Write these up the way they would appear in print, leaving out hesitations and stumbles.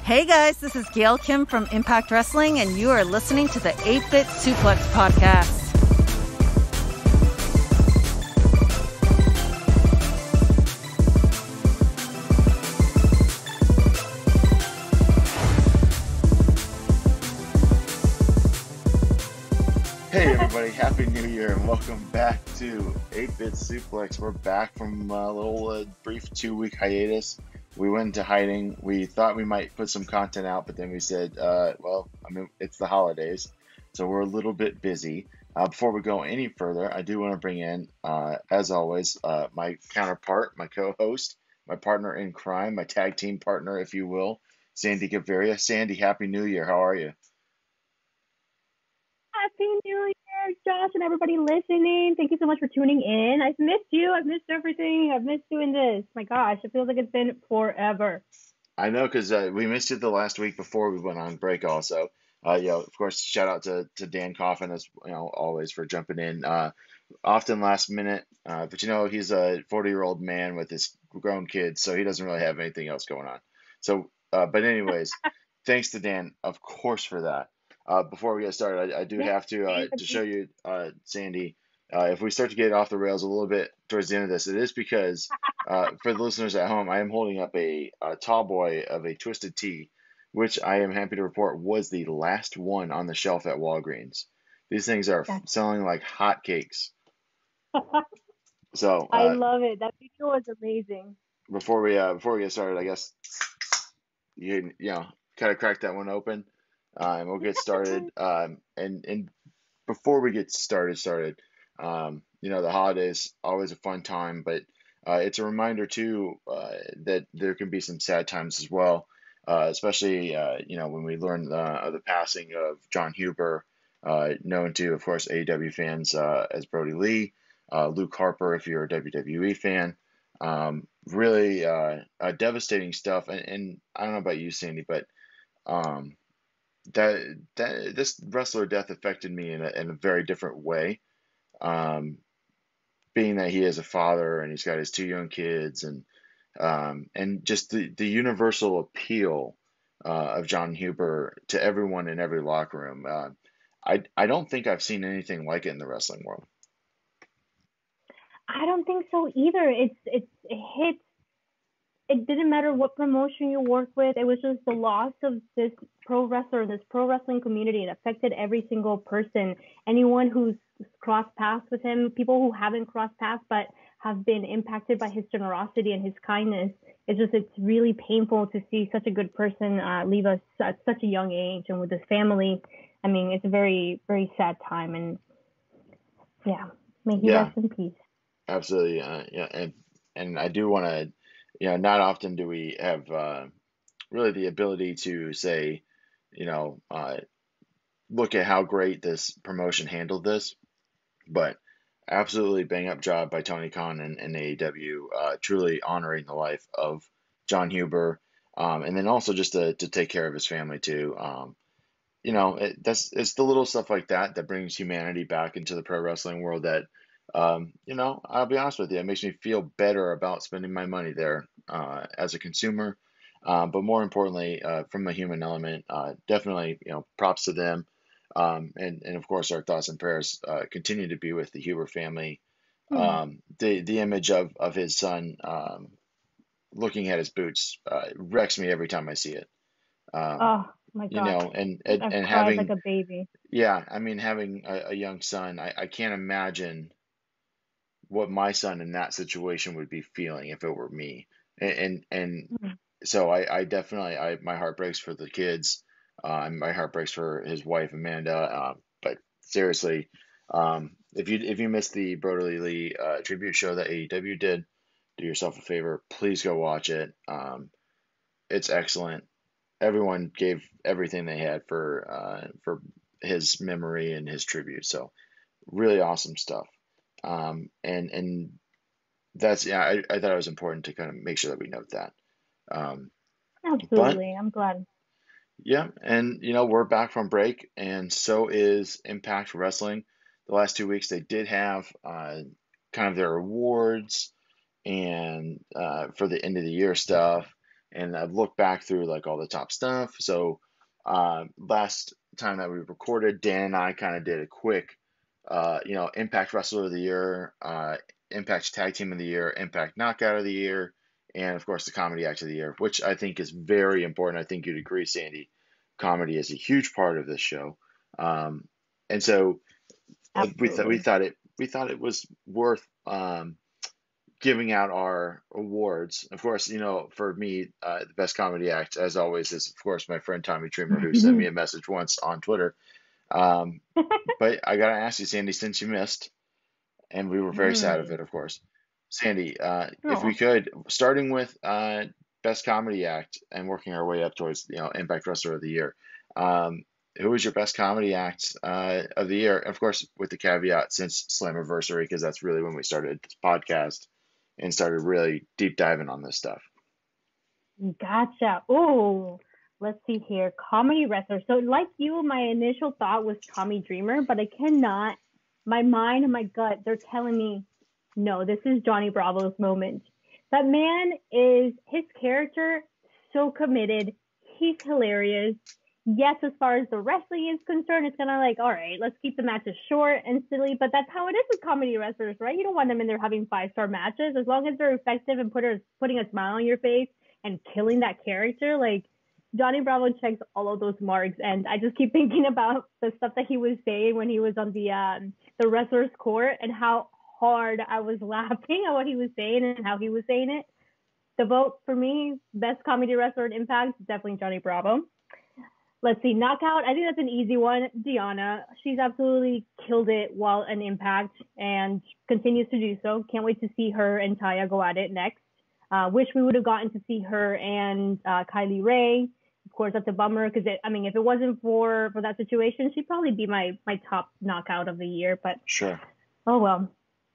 Hey guys, this is Gail Kim from Impact Wrestling, and you are listening to the 8-Bit Suplex Podcast. Hey everybody, Happy New Year and welcome back to 8-Bit Suplex. We're back from a little brief 2-week hiatus. We went into hiding. We thought we might put some content out, but then we said, it's the holidays, so we're a little bit busy. Before we go any further, I do want to bring in, as always, my counterpart, my co-host, my partner in crime, my tag team partner, if you will, Sandy Gaviria. Sandy, Happy New Year. How are you? Happy New Year, Josh, and everybody listening. Thank you so much for tuning in. I've missed you. I've missed everything. I've missed doing this. My gosh, it feels like it's been forever. I know, because we missed it the last week before we went on break also. Of course, shout out to Dan Coffin, as always, for jumping in. Often last minute, but he's a 40-year-old man with his grown kids, so he doesn't really have anything else going on. So, but anyways, thanks to Dan, of course, for that. Before we get started, I do have to show you, Sandy, if we start to get off the rails a little bit towards the end of this, it is because, for the listeners at home, I am holding up a tall boy of a Twisted Tea, which I am happy to report was the last one on the shelf at Walgreens. These things are selling like hotcakes. So I love it. That video was amazing. Before we get started, I guess you kind of crack that one open. And we'll get started. And before we get started, the holidays always a fun time, but it's a reminder too that there can be some sad times as well, especially when we learn of the passing of John Huber, known to, of course, AEW fans as Brodie Lee, Luke Harper if you're a WWE fan. Really devastating stuff, and I don't know about you, Sandy, but that this wrestler death affected me in a very different way. Being that he is a father and he's got his 2 young kids, and just the universal appeal of John Huber to everyone in every locker room. I don't think I've seen anything like it in the wrestling world. I don't think so either. It hit. It didn't matter what promotion you work with. It was just the loss of this pro wrestler, this pro wrestling community. It affected every single person. Anyone who's crossed paths with him, people who haven't crossed paths but have been impacted by his generosity and his kindness. It's really painful to see such a good person leave us at such a young age and with his family. I mean, it's a very, very sad time. And may he rest in peace. Absolutely. And I do want to, not often do we have really the ability to say, look at how great this promotion handled this, but absolutely bang up job by Tony Khan and AEW, truly honoring the life of John Huber, and then also just to take care of his family too. It's the little stuff like that brings humanity back into the pro wrestling world that, I'll be honest with you, it makes me feel better about spending my money there as a consumer. But more importantly, from a human element, definitely, props to them. And of course, our thoughts and prayers continue to be with the Huber family. The image of his son looking at his boots wrecks me every time I see it. Oh my God! And I've having cried like a baby. Yeah, I mean, having a young son, I can't imagine what my son in that situation would be feeling if it were me. And so I definitely, my heart breaks for the kids. My heart breaks for his wife, Amanda. But seriously, if you missed the Brodie Lee tribute show that AEW did, do yourself a favor, please go watch it. It's excellent. Everyone gave everything they had for his memory and his tribute. So really awesome stuff. And that's, I thought it was important to kind of make sure that we note that. Absolutely. I'm glad. Yeah. And, we're back from break, and so is Impact Wrestling. The last 2 weeks, they did have kind of their awards and for the end of the year stuff. and I've looked back through like all the top stuff. So last time that we recorded, Dan and I kind of did a quick, Impact Wrestler of the Year, Impact Tag Team of the Year, Impact Knockout of the Year, and of course the Comedy Act of the Year, which I think is very important. I think you'd agree, Sandy. Comedy is a huge part of this show, and so Absolutely. we thought it was worth giving out our awards. Of course, for me, the best comedy act, as always, is of course my friend Tommy Dreamer, who sent me a message once on Twitter. But I gotta ask you, Sandy, since you missed, and we were very sad of it, of course. Sandy, if we Oh, could, starting with best comedy act and working our way up towards Impact Wrestler of the Year. Um, who was your best comedy act of the year? Of course, with the caveat since Slammiversary, because that's really when we started this podcast and started really deep diving on this stuff. gotcha. Oh, let's see here. Comedy wrestler. So, like you, my initial thought was Tommy Dreamer, but I cannot. My mind and my gut, they're telling me, no, this is Johnny Bravo's moment. That man is his character, so committed. He's hilarious. Yes, as far as the wrestling is concerned, it's kind of like, all right, let's keep the matches short and silly, but that's how it is with comedy wrestlers, right? You don't want them in there having 5-star matches. As long as they're effective and putting a smile on your face and killing that character, like Johnny Bravo checks all of those marks. And I just keep thinking about the stuff that he was saying when he was on the wrestler's court and how hard I was laughing at what he was saying and how he was saying it. The vote for me, best comedy wrestler in Impact, definitely Johnny Bravo. Let's see, knockout. I think that's an easy one. Deanna, she's absolutely killed it while an Impact and continues to do so. Can't wait to see her and Taya go at it next. Wish we would have gotten to see her and Kylie Ray. Of course, that's a bummer because if it wasn't for that situation, she'd probably be my top knockout of the year. But Sure. oh well.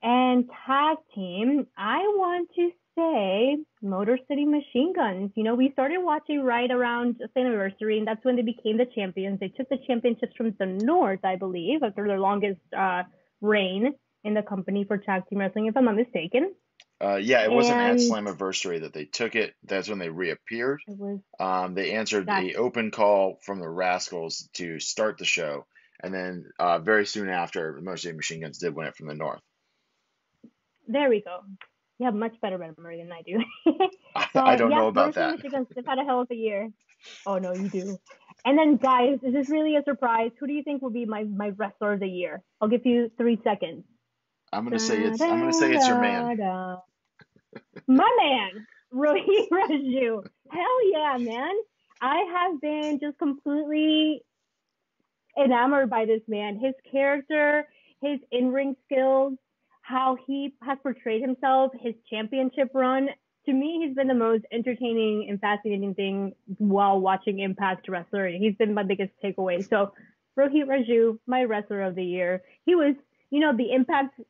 And tag team, I want to say Motor City Machine Guns. We started watching right around the anniversary, and that's when they became the champions. They took the championships from the North, I believe, after their longest reign in the company for tag team wrestling, if I'm not mistaken. Yeah, it wasn't at And Slammiversary that they took it. That's when they reappeared. it was They answered that. the open call from the Rascals to start the show, and then very soon after, Motor City Machine Guns did win it from the North. There we go. You have much better memory than I do. I But don't yeah, know Motor about City that. Machine Guns, they've had a hell of a year. Oh no, you do. And then guys, is this really a surprise? Who do you think will be my wrestler of the year? I'll give you 3 seconds. I'm gonna say Da, it's your man. da, da. My man, Rohit Raju. Hell yeah, man. I have been just completely enamored by this man. His character, his in-ring skills, how he has portrayed himself, his championship run. To me, he's been the most entertaining and fascinating thing while watching Impact Wrestler. He's been my biggest takeaway. So, Rohit Raju, my wrestler of the year. He was, the Impact,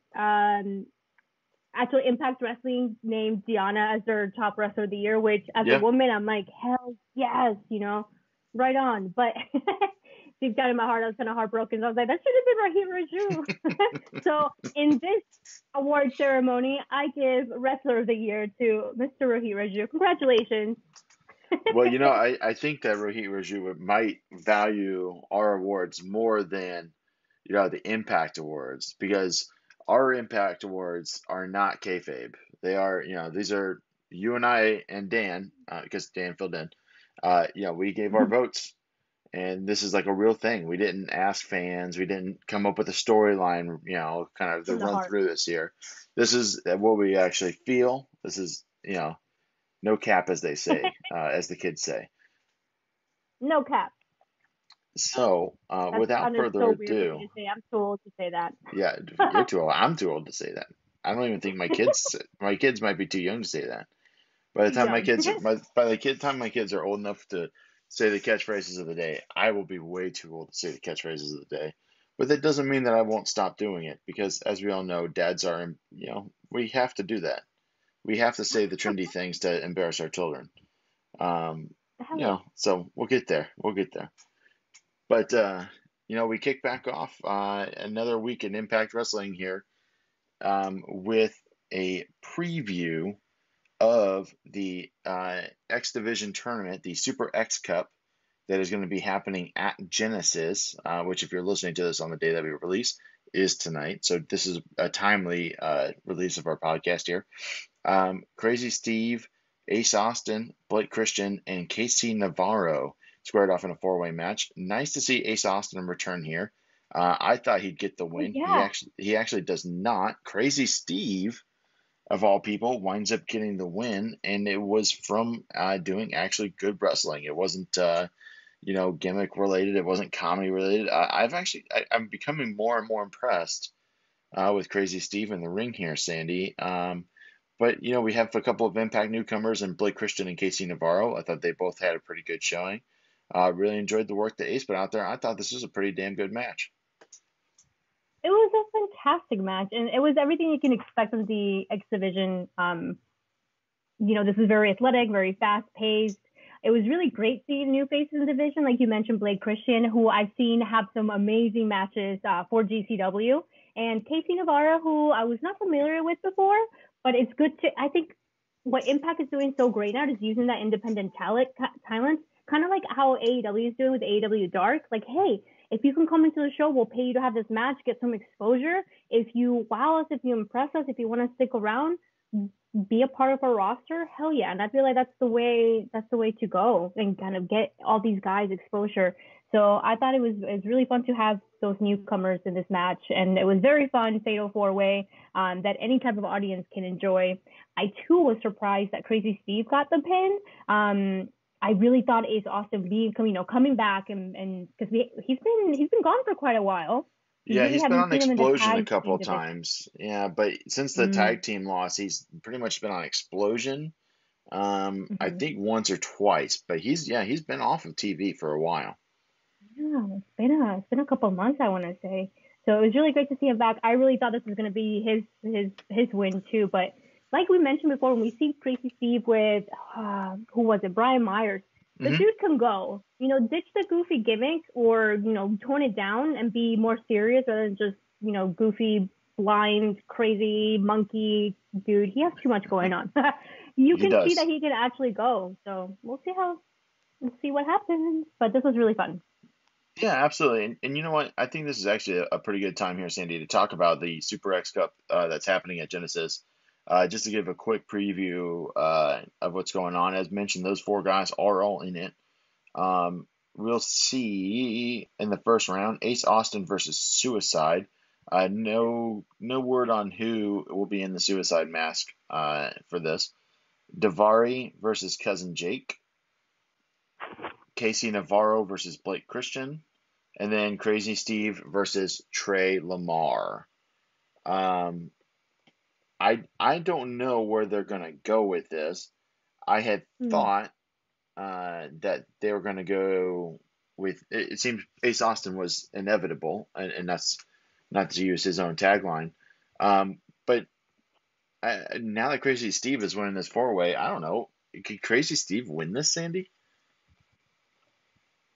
actual Impact Wrestling named Diana as their top wrestler of the year, which as a Yeah. woman, I'm like, hell yes, right on. But deep down in my heart, I was kind of heartbroken. So I was like, that should have been Raheem Raju. So in this award ceremony, I give Wrestler of the Year to Mr. Rohit Raju. Congratulations. Well, I think that Rohit Raju might value our awards more than, the Impact Awards, because our Impact Awards are not kayfabe. They are, these are you and I and Dan, because Dan filled in. We gave our votes, and this is like a real thing. We didn't ask fans. We didn't come up with a storyline, kind of to From the run heart. through this year. This is what we actually feel. This is, no cap, as they say, as the kids say. No cap. So, That without sounded further so weird for ado, me to say. I'm too old to say that. yeah, you're too old. I'm too old to say that. I don't even think my kids might be too young to say that. By the Too time young. time my kids are old enough to say the catchphrases of the day, I will be way too old to say the catchphrases of the day. But that doesn't mean that I won't stop doing it, because as we all know, dads are, we have to do that. We have to say the trendy things to embarrass our children. Um, Hell yeah. so we'll get there. We'll get there. But we kick back off another week in Impact Wrestling here with a preview of the X Division tournament, the Super X Cup, that is going to be happening at Genesis, which, if you're listening to this on the day that we release, is tonight. So this is a timely release of our podcast here. Crazy Steve, Ace Austin, Blake Christian, and Casey Navarro squared off in a four-way match. Nice to see Ace Austin return here. I thought he'd get the win. Yeah. He actually does not. Crazy Steve, of all people, winds up getting the win, and it was from doing actually good wrestling. It wasn't gimmick related. It wasn't comedy related. I'm becoming more and more impressed with Crazy Steve in the ring here, Sandy. But we have a couple of Impact newcomers in Blake Christian and Casey Navarro. I thought they both had a pretty good showing. Really enjoyed the work that Ace put out there. I thought this was a pretty damn good match. It was a fantastic match, and it was everything you can expect of the X Division. This is very athletic, very fast-paced. It was really great seeing new faces in the division, like you mentioned, Blake Christian, who I've seen have some amazing matches for GCW, and Casey Navarro, who I was not familiar with before, but it's good to, I think what Impact is doing so great now is using that independent talent, kind of like how AEW is doing with AEW Dark. Like, hey, if you can come into the show, we'll pay you to have this match, get some exposure. If you wow us, if you impress us, if you want to stick around, be a part of our roster, hell yeah. And I feel like that's the way to go and kind of get all these guys exposure. So I thought it was really fun to have those newcomers in this match, and it was very fun, fatal four-way that any type of audience can enjoy. I too was surprised that Crazy Steve got the pin. I really thought Ace Austin coming back and because he's been gone for quite a while. Yeah, really he's been haven't on seen him in the Explosion a tag couple team of division. times. Yeah, but since the tag team loss, he's pretty much been on Explosion. I think once or twice, but he's been off of TV for a while. Yeah, it's been a couple of months, I want to say. So it was really great to see him back. I really thought this was going to be his win too, but like we mentioned before, when we see Crazy Steve with who was it, Brian Myers, the dude can go. Ditch the goofy gimmick, or tone it down and be more serious rather than just goofy, blind, crazy monkey dude. He has too much going on. You can see that he can actually go. So we'll see what happens. But this was really fun. Yeah, absolutely. And you know what? I think this is actually a pretty good time here, Sandy, to talk about the Super X Cup that's happening at Genesis. Just to give a quick preview of what's going on. As mentioned, those four guys are all in it. We'll see in the first round, Ace Austin versus Suicide. No word on who will be in the Suicide mask for this. Daivari versus Cousin Jake. Casey Navarro versus Blake Christian. And then Crazy Steve versus Trey Lamar. I don't know where they're going to go with this. I had thought that they were going to go with, it seems Ace Austin was inevitable, and that's not to use his own tagline. But now that Crazy Steve is winning this four-way, I don't know. Could Crazy Steve win this, Sandy?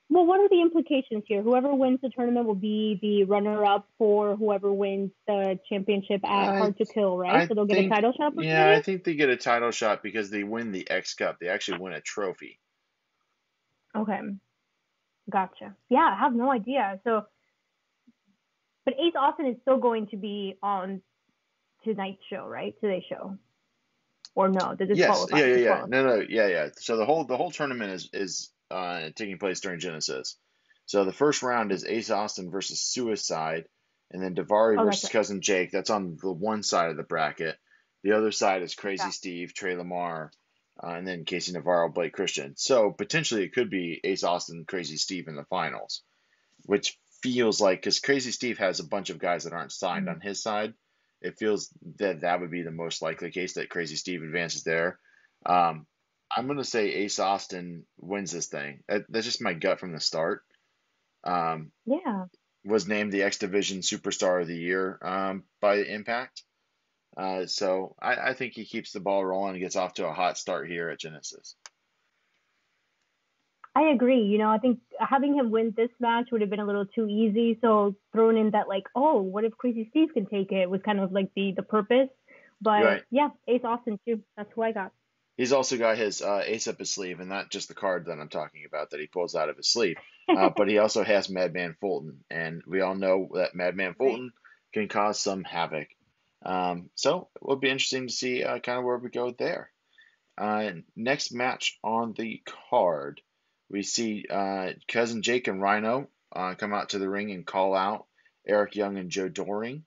Well, what are the implications here? Whoever wins the tournament will be the runner-up for whoever wins the championship at Hard to Kill, right? So they'll get a title shot. Yeah, I think they get a title shot because they win the X Cup. They actually win a trophy. Okay, gotcha. Yeah, I have no idea. So, but Ace Austin is still going to be on tonight's show, right? Today's show, or no? Did this qualify? Yeah. No, yeah. So the whole tournament is taking place during Genesis. So the first round is Ace Austin versus Suicide, and then Daivari versus Cousin Jake. That's on the one side of the bracket. The other side is Crazy Steve, Trey Lamar, and then Casey Navarro, Blake Christian. So potentially it could be Ace Austin, Crazy Steve in the finals, which feels like, because Crazy Steve has a bunch of guys that aren't signed on his side, it feels that would be the most likely case that Crazy Steve advances there. I'm going to say Ace Austin wins this thing. That's just my gut from the start. Was named the X Division Superstar of the Year by Impact. So I think he keeps the ball rolling and gets off to a hot start here at Genesis. I agree. I think having him win this match would have been a little too easy. So throwing in that, like, oh, what if Crazy Steve can take it, was kind of like the purpose. But yeah, Ace Austin too. That's who I got. He's also got his ace up his sleeve, and not just the card that I'm talking about that he pulls out of his sleeve, but he also has Madman Fulton, and we all know that Madman Right. Fulton can cause some havoc. So it will be interesting to see kind of where we go there. Next match on the card, we see Cousin Jake and Rhino come out to the ring and call out Eric Young and Joe Doring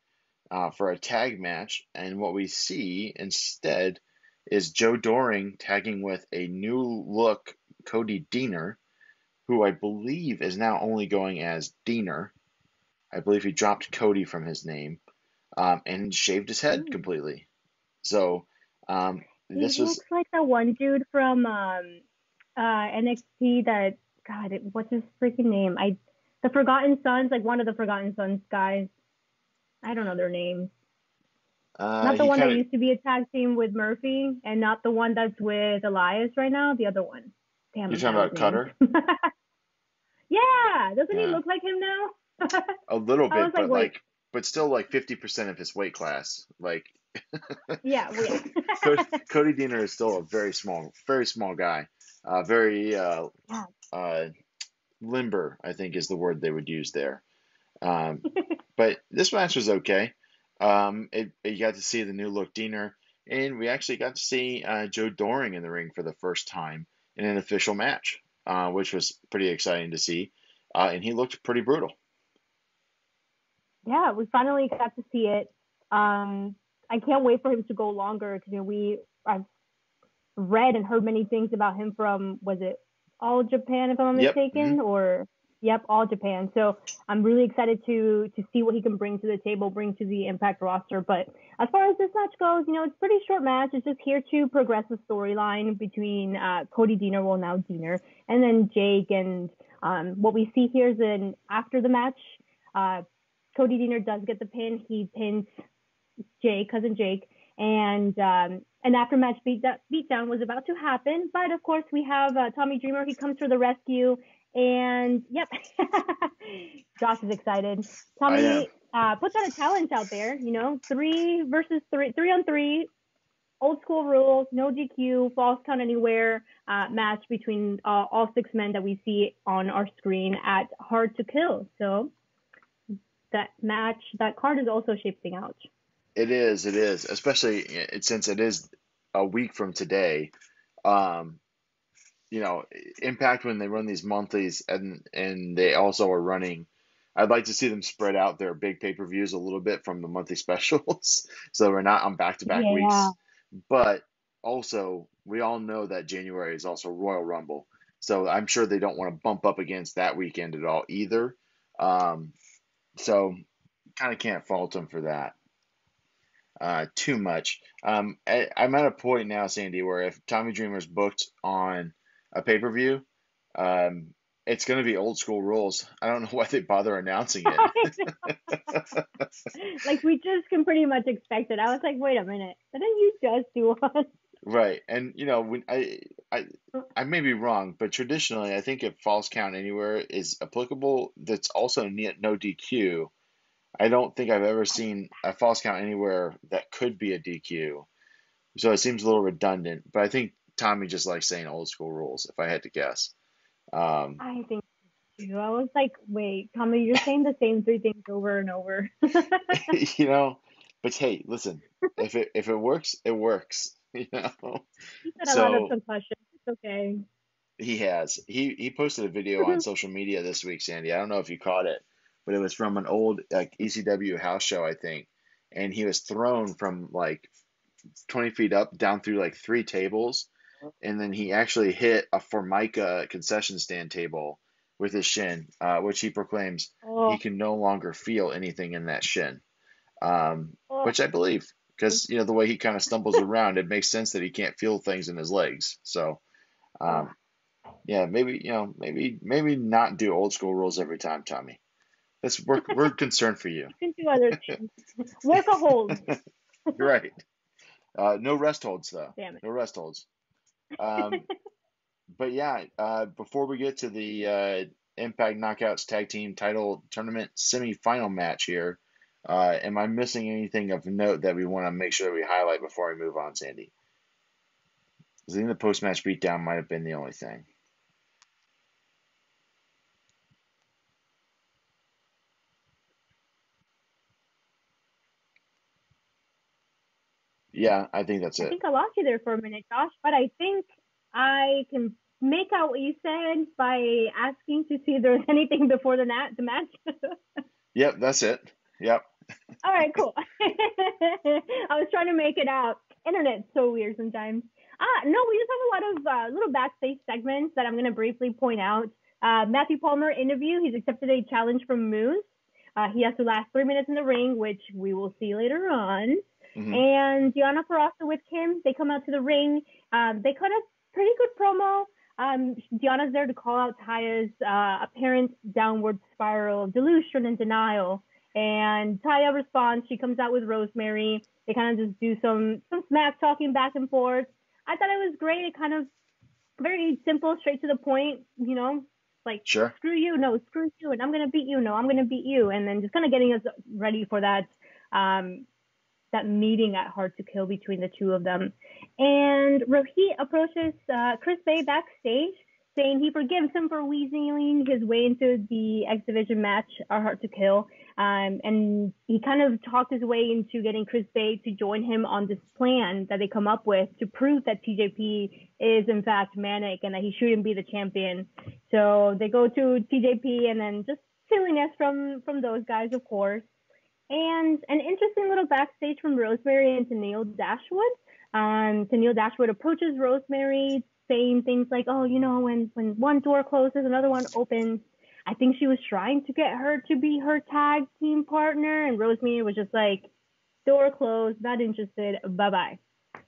for a tag match. And what we see instead is Joe Doring tagging with a new look Cody Deaner, who I believe is now only going as Deaner. I believe he dropped Cody from his name and shaved his head Hmm. completely. So He this was, looks like that one dude from NXT that what's his freaking name? The Forgotten Sons, like one of the Forgotten Sons guys. I don't know their names. Not the he one that kind of, used to be a tag team with Murphy, and not the one that's with Elias right now. The other one. Damn, you're I'm talking bad with about names. Cutter? Yeah, doesn't he Yeah, look like him now? a little I was bit, like, wait, but still like 50% of his weight class. Like yeah, well, Cody Deaner is still a very small guy. Very yeah. uh, limber, I think is the word they would use there. Um, but this match was okay. You got to see the new look Deaner, and we actually got to see Joe Doring in the ring for the first time in an official match, which was pretty exciting to see. And he looked pretty brutal. Yeah, we finally got to see it. I can't wait for him to go longer because I've read and heard many things about him from, was it All Japan, if I'm not Yep. mistaken, or yep, All Japan. So I'm really excited to see what he can bring to the table, bring to the Impact roster. But as far as this match goes, it's a pretty short match. It's just here to progress the storyline between Cody Deaner, well now Deaner, and then Jake. And what we see here is after the match, Cody Deaner does get the pin. He pins cousin Jake, and an after-match beatdown was about to happen. But of course, we have Tommy Dreamer. He comes to the rescue, and yep, Josh is excited. I am. Tommy puts out a challenge out there. 3 versus 3, 3-on-3. Old school rules, no DQ, false count anywhere match between all 6 men that we see on our screen at Hard to Kill. So that card is also shaping out. It is. It is. Especially since it is a week from today. Um, you know, Impact when they run these monthlies and they also are running. I'd like to see them spread out their big pay-per-views a little bit from the monthly specials, so we're not on back-to-back Yeah. weeks. But also, we all know that January is also Royal Rumble, so I'm sure they don't want to bump up against that weekend at all either. Um, so kind of can't fault them for that too much. I'm at a point now, Sandy, where if Tommy Dreamer's booked on a pay-per-view, um, it's going to be old school rules. I don't know why they bother announcing it. Like we just can pretty much expect it. I was like, wait a minute, didn't you just do one? Right. And when I may be wrong, but traditionally I think if false count anywhere is applicable, that's also no DQ. I don't think I've ever seen a false count anywhere that could be a DQ. So it seems a little redundant, but I think Tommy just likes saying old school rules, if I had to guess. Um, I think too. I was like, wait, Tommy, you're saying the same 3 things over and over. you know, but hey, listen, if it works, it works, He said a lot of So concussions. It's okay. he posted a video on social media this week, Sandy. I don't know if you caught it, but it was from an old like ECW house show, I think, and he was thrown from like 20 feet up down through like 3 tables, and then he actually hit a Formica concession stand table with his shin, which he proclaims he Oh, can no longer feel anything in that shin, oh. which I believe because the way he kind of stumbles around, it makes sense that he can't feel things in his legs. So Oh. um, yeah, maybe maybe not do old school rules every time, Tommy. We're concerned for you. You can do other things. Work a hold. You're right. No rest holds though. Damn it. No rest holds. Um, but yeah, before we get to the Impact Knockouts Tag Team Title Tournament semifinal match here, am I missing anything of note that we want to make sure that we highlight before we move on, Sandy? I think the post-match beatdown might have been the only thing. Yeah, I think that's I it. think I lost you there for a minute, Josh, but I think I can make out what you said by asking to see if there was anything before the match. Yep, that's it. Yep. All right, cool. I was trying to make it out. Internet's so weird sometimes. No, we just have a lot of little backstage segments that I'm going to briefly point out. Matthew Palmer interview. He's accepted a challenge from Moose. He has to last 3 minutes in the ring, which we will see later on. Mm-hmm. And Gianna Peraza with Kim, they come out to the ring. They cut a pretty good promo. Gianna's there to call out Taya's apparent downward spiral of delusion and denial. And Taya responds. She comes out with Rosemary. They kind of just do some smack talking back and forth. I thought it was great. It kind of very simple, straight to the point, you know, like, Sure. Screw you, no, screw you, and I'm going to beat you, no, I'm going to beat you. And then just kind of getting us ready for that that meeting at Hard to Kill between the two of them. And Rohit approaches Chris Bay backstage, saying he forgives him for weaseling his way into the X Division match, Hard to Kill. And he kind of talked his way into getting Chris Bay to join him on this plan that they come up with to prove that TJP is in fact manic and that he shouldn't be the champion. So they go to TJP and then just silliness from those guys, of course. And an interesting little backstage from Rosemary and Tennille Dashwood. Tennille Dashwood approaches Rosemary saying things like, oh, you know, when one door closes, another one opens. I think she was trying to get her to be her tag team partner. And Rosemary was just like, door closed, not interested, bye-bye.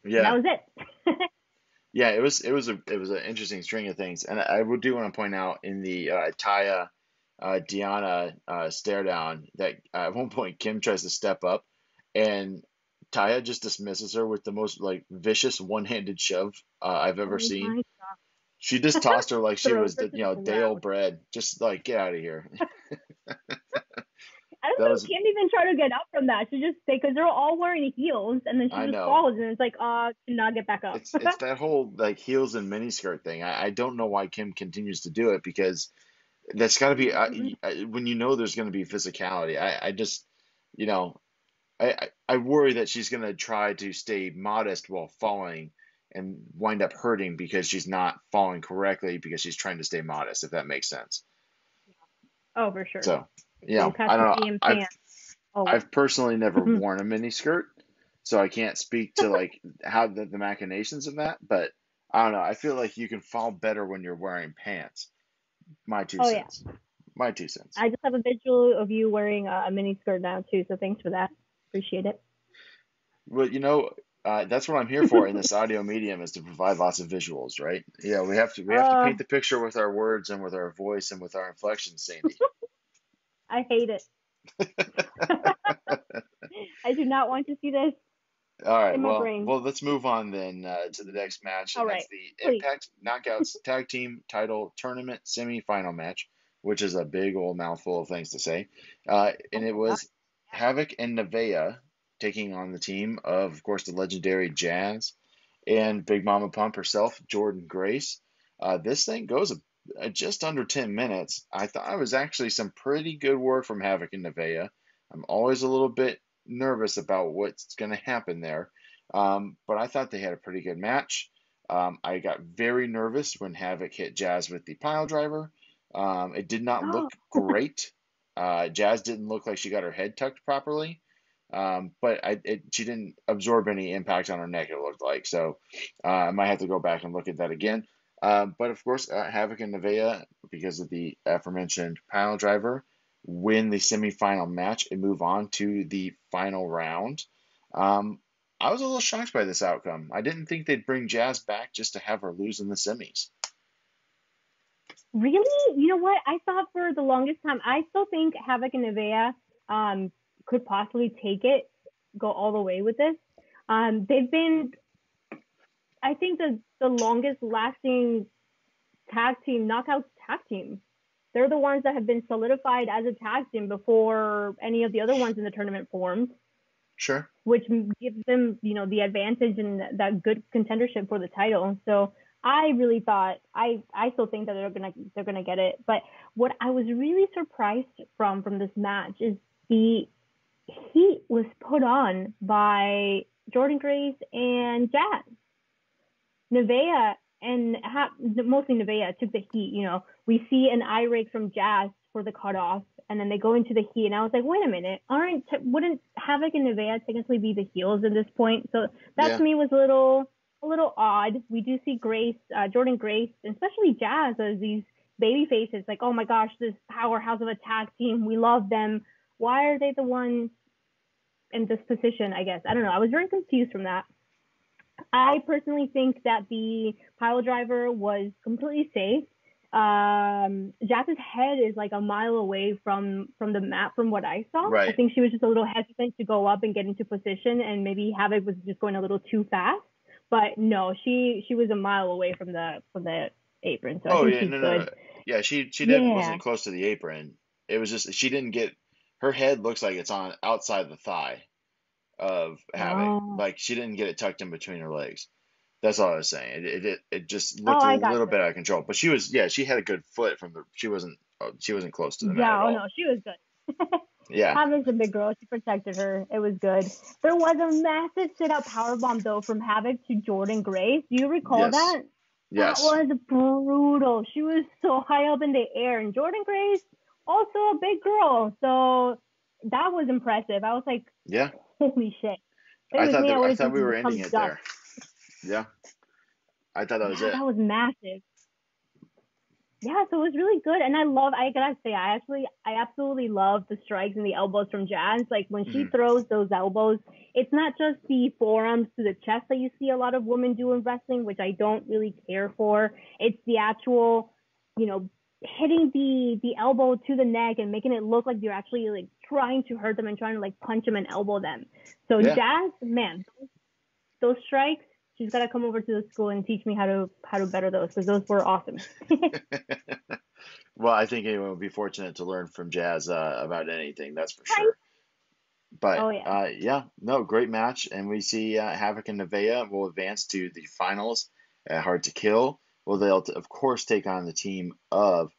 Yeah. And that was it. Yeah, it was an interesting string of things. And I do want to point out in the Taya Deanna stare down that at one point Kim tries to step up and Taya just dismisses her with the most like vicious one-handed shove I've ever seen. She just tossed her like she was day-old bread. Just like, get out of here. I don't know. Kim even try to get up from that. She just because they're all wearing heels, and then she just falls, and it's like, cannot get back up. It's that whole like heels and miniskirt thing. I don't know why Kim continues to do it because that's got to be when you know there's going to be physicality. I just, you know, I worry that she's going to try to stay modest while falling and wind up hurting because she's not falling correctly because she's trying to stay modest, if that makes sense. Oh, for sure. So, I don't know. I've personally never worn a miniskirt, so I can't speak to like how the machinations of that, but I don't know. I feel like you can fall better when you're wearing pants. My two cents. Yeah. My 2 cents. I just have a visual of you wearing a miniskirt now too, so thanks for that. Appreciate it. Well, that's what I'm here for in this audio medium is to provide lots of visuals, right? Yeah, we have to paint the picture with our words and with our voice and with our inflection, Sandy. I hate it. I do not want to see this. All right, in my brain. Well, let's move on then to the next match, and that's the Impact Knockouts Tag Team Title Tournament Semi-Final match, which is a big old mouthful of things to say. And it was Havoc and Nevaeh taking on the team of course, the legendary Jazz and Big Mama Pump herself, Jordynne Grace. This thing goes just under 10 minutes. I thought it was actually some pretty good work from Havoc and Nevaeh. I'm always a little bit nervous about what's going to happen there, but I thought they had a pretty good match. I got very nervous when Havoc hit Jazz with the pile driver. It did not look great. Jazz didn't look like she got her head tucked properly, but she didn't absorb any impact on her neck, it looked like, so I might have to go back and look at that again. But of course, Havoc and Nevaeh, because of the aforementioned pile driver, win the semifinal match and move on to the final round. I was a little shocked by this outcome. I didn't think they'd bring Jazz back just to have her lose in the semis. Really? You know what? I thought for the longest time, I still think Havoc and Nevaeh could possibly take it, go all the way with this. They've been, I think, the longest lasting knockout tag team. They're the ones that have been solidified as a tag team before any of the other ones in the tournament formed. Sure. which gives them, the advantage and that good contendership for the title. So I really thought, I still think that they're gonna get it. But what I was really surprised from this match is the heat was put on by Jordynne Grace and Jazz. Nevaeh and mostly Nevaeh took the heat. We see an eye rake from Jazz for the cutoff, and then they go into the heat. And I was like, wait a minute, wouldn't Havoc and Nevaeh technically be the heels at this point? So that to me was a little odd. We do see Jordynne Grace, and especially Jazz, as these baby faces. Like, oh my gosh, this powerhouse of a tag team, we love them. Why are they the ones in this position? I guess I don't know. I was very confused from that. I personally think that the pile driver was completely safe. Jazz's head is like a mile away from the mat from what I saw. Right. I think she was just a little hesitant to go up and get into position, and maybe Havoc was just going a little too fast. But no, she was a mile away from the apron. So I think she's good. No. Yeah, she wasn't close to the apron. It was just she didn't get her head looks like it's on outside the thigh of Havoc. Oh. Like she didn't get it tucked in between her legs. That's all I was saying. It just looked a little bit out of control. But she had a good foot she wasn't close to the mat at all. No, she was good. Yeah. Havoc's a big girl. She protected her. It was good. There was a massive sit-out powerbomb, though, from Havoc to Jordynne Grace. Do you recall that? Yes. That was brutal. She was so high up in the air. And Jordynne Grace, also a big girl. So that was impressive. I was like, holy shit. I thought we were ending it there. Yeah. I thought that was it. That was massive. Yeah, so it was really good. And I gotta say, I absolutely love the strikes and the elbows from Jazz. Like when she throws those elbows, it's not just the forearms to the chest that you see a lot of women do in wrestling, which I don't really care for. It's the actual, hitting the elbow to the neck and making it look like you're actually like trying to hurt them and trying to like punch them and elbow them. So Jazz, man, those strikes, she's got to come over to the school and teach me how to better those, because those were awesome. Well, I think anyone would be fortunate to learn from Jazz about anything, that's for sure. But great match, and we see Havoc and Nevaeh will advance to the finals at Hard to Kill. Well, they'll of course take on the team of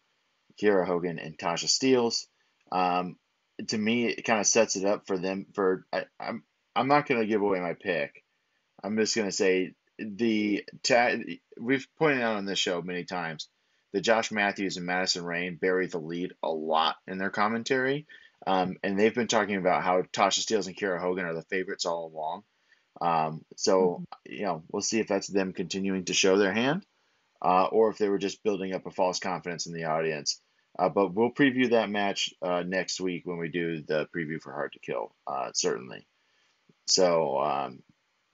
Kiera Hogan and Tasha Steelz. To me, it kind of sets it up for them. I'm not going to give away my pick. I'm just going to say we've pointed out on this show many times that Josh Matthews and Madison Rayne bury the lead a lot in their commentary. And they've been talking about how Tasha Steelz and Kiera Hogan are the favorites all along. We'll see if that's them continuing to show their hand, or if they were just building up a false confidence in the audience. But we'll preview that match next week when we do the preview for Hard to Kill, certainly. So,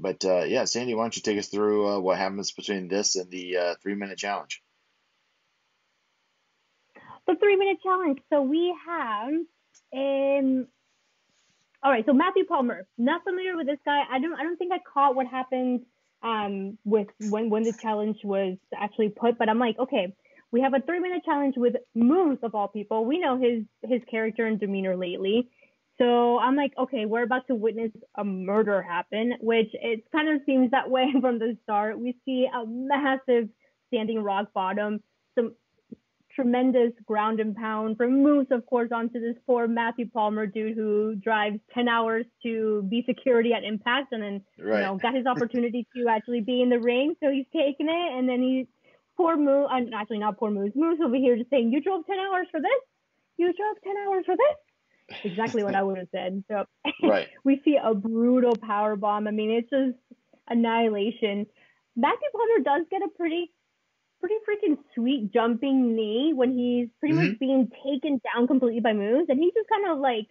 Sandy, why don't you take us through what happens between this and the 3-minute challenge? The 3-minute challenge. So we have all right, so Matthew Palmer. Not familiar with this guy. I don't think I caught what happened with when the challenge was actually put, but I'm like, okay, we have a 3-minute challenge with Moose of all people. We know his character and demeanor lately. So I'm like, okay, we're about to witness a murder happen, which it kind of seems that way from the start. We see a massive standing rock bottom, some tremendous ground and pound from Moose, of course, onto this poor Matthew Palmer dude who drives 10 hours to be security at Impact, and then got his opportunity to actually be in the ring. So he's taking it, and then poor Moose, actually not poor Moose over here just saying, you drove 10 hours for this? You drove 10 hours for this? Exactly what I would have said. So we see a brutal power bomb. I mean, it's just annihilation. Matthew Palmer does get a pretty freaking sweet jumping knee when he's pretty much being taken down completely by Moose, and he just kind of like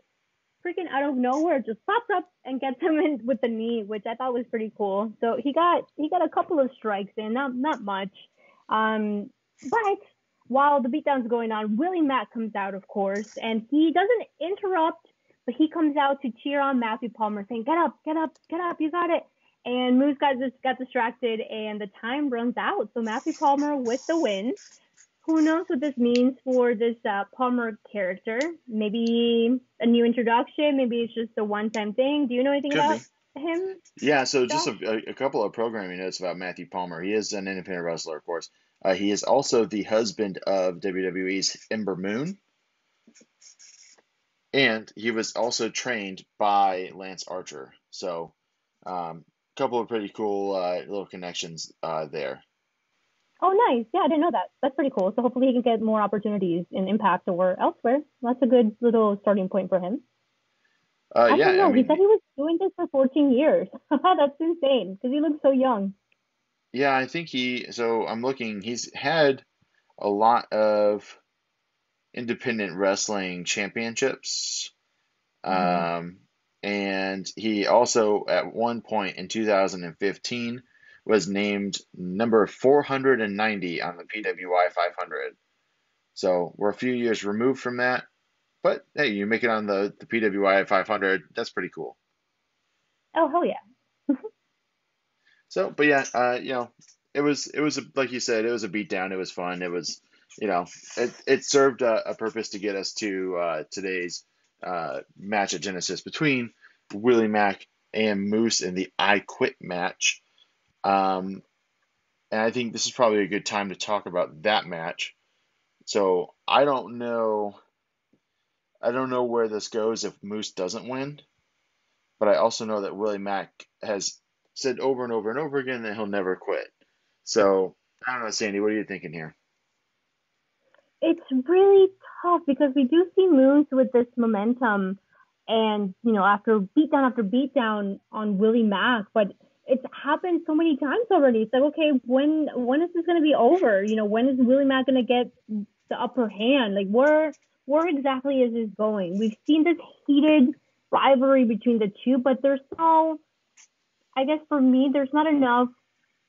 freaking out of nowhere just pops up and gets him in with the knee, which I thought was pretty cool. So he got a couple of strikes in, not much. But while the beatdown's going on, Willie Mack comes out, of course, and he doesn't interrupt, but he comes out to cheer on Matthew Palmer, saying, get up, you got it. And Moose got distracted, and the time runs out. So Matthew Palmer with the win. Who knows what this means for this Palmer character? Maybe a new introduction. Maybe it's just a one-time thing. Do you know anything about him, Yeah, so just Josh? a couple of programming notes about Matthew Palmer. He is an independent wrestler, of course. He is also the husband of WWE's Ember Moon, and he was also trained by Lance Archer. So, a couple of pretty cool little connections there. Oh, nice. Yeah, I didn't know that. That's pretty cool. So hopefully he can get more opportunities in Impact or elsewhere. That's a good little starting point for him. Yeah, Actually, I no, he mean, said he was doing this for 14 years. That's insane because he looks so young. yeah, I think so I'm looking, he's had a lot of independent wrestling championships. Mm-hmm. Um, and he also, at one point in 2015, was named number 490 on the PWI 500. So we're a few years removed from that. But hey, you make it on the PWI 500. That's pretty cool. Oh, hell yeah. So, but yeah, it was like you said, it was a beatdown. It was fun. It was, it served a purpose to get us to today's match at Genesis between Willie Mack and Moose in the I Quit match. Um, and I think this is probably a good time to talk about that match. So I don't know where this goes if Moose doesn't win, but I also know that Willie Mack has said over and over and over again that he'll never quit. So I don't know, Sandy, what are you thinking here? It's really tough because we do see Moose with this momentum and, after beatdown on Willie Mack, but it's happened so many times already. It's like, okay, when is this going to be over? When is Willie Mack going to get the upper hand? Like, where exactly is this going? We've seen this heated rivalry between the two, but I guess for me, there's not enough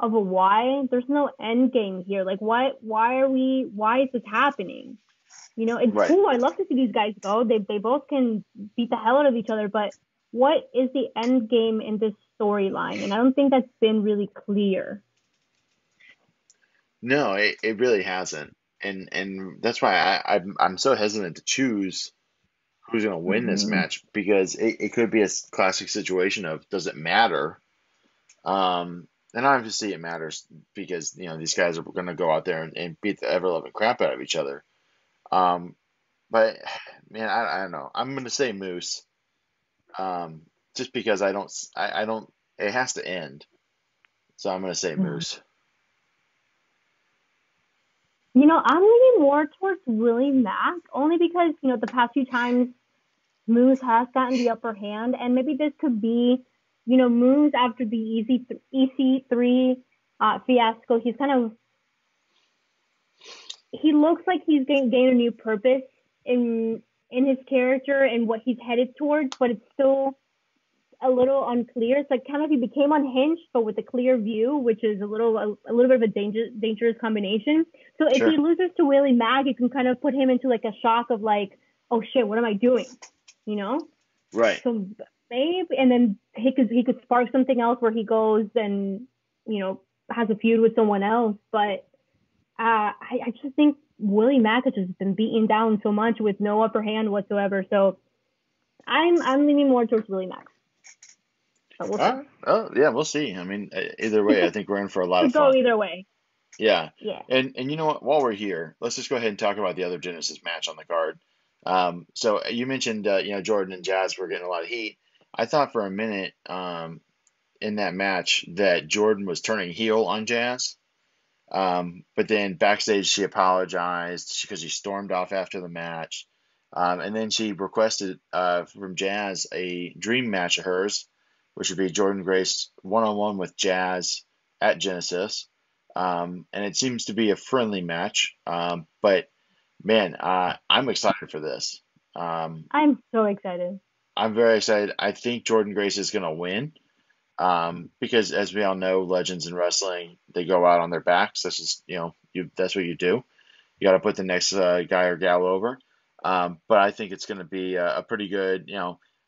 of a why. There's no end game here. Like, why is this happening? It's Right. cool. I love to see these guys go. They both can beat the hell out of each other, but what is the end game in this storyline? And I don't think that's been really clear. No, it really hasn't. And that's why I'm so hesitant to choose who's going to win this Mm-hmm. match because it could be a classic situation of does it matter? And obviously it matters because these guys are going to go out there and beat the ever loving crap out of each other. Um, but man, I don't know. I'm going to say Moose. Just because I don't. It has to end, so I'm going to say Moose. I'm leaning more towards Willie Mack only because, the past few times Moose has gotten the upper hand, and maybe this could be, Moose after the EC3 fiasco. He looks like he's gained a new purpose in his character and what he's headed towards, but it's still a little unclear. It's like kind of he became unhinged, but with a clear view, which is a little bit of a dangerous combination. So if Sure. he loses to Willie Mack, it can kind of put him into like a shock of like, oh shit, what am I doing? Right. So maybe, and then he could spark something else where he goes and has a feud with someone else. But I just think Willie Mack has just been beaten down so much with no upper hand whatsoever. So I'm leaning more towards Willie Mack. But we'll see. Oh yeah, we'll see. I mean, either way, I think we're in for a lot Could of go fun. either way. Yeah. Yeah. And you know what? While we're here, let's just go ahead and talk about the other Genesis match on the card. So you mentioned Jordan and Jazz were getting a lot of heat. I thought for a minute in that match that Jordan was turning heel on Jazz. But then backstage she apologized because she stormed off after the match. And then she requested from Jazz a dream match of hers, which would be Jordan Grace one-on-one with Jazz at Genesis. And it seems to be a friendly match. But man, I'm excited for this. I'm so excited. I'm very excited. I think Jordan Grace is going to win. Because as we all know, legends in wrestling, they go out on their backs. That's just, that's what you do. You got to put the next guy or gal over. But I think it's going to be a pretty good,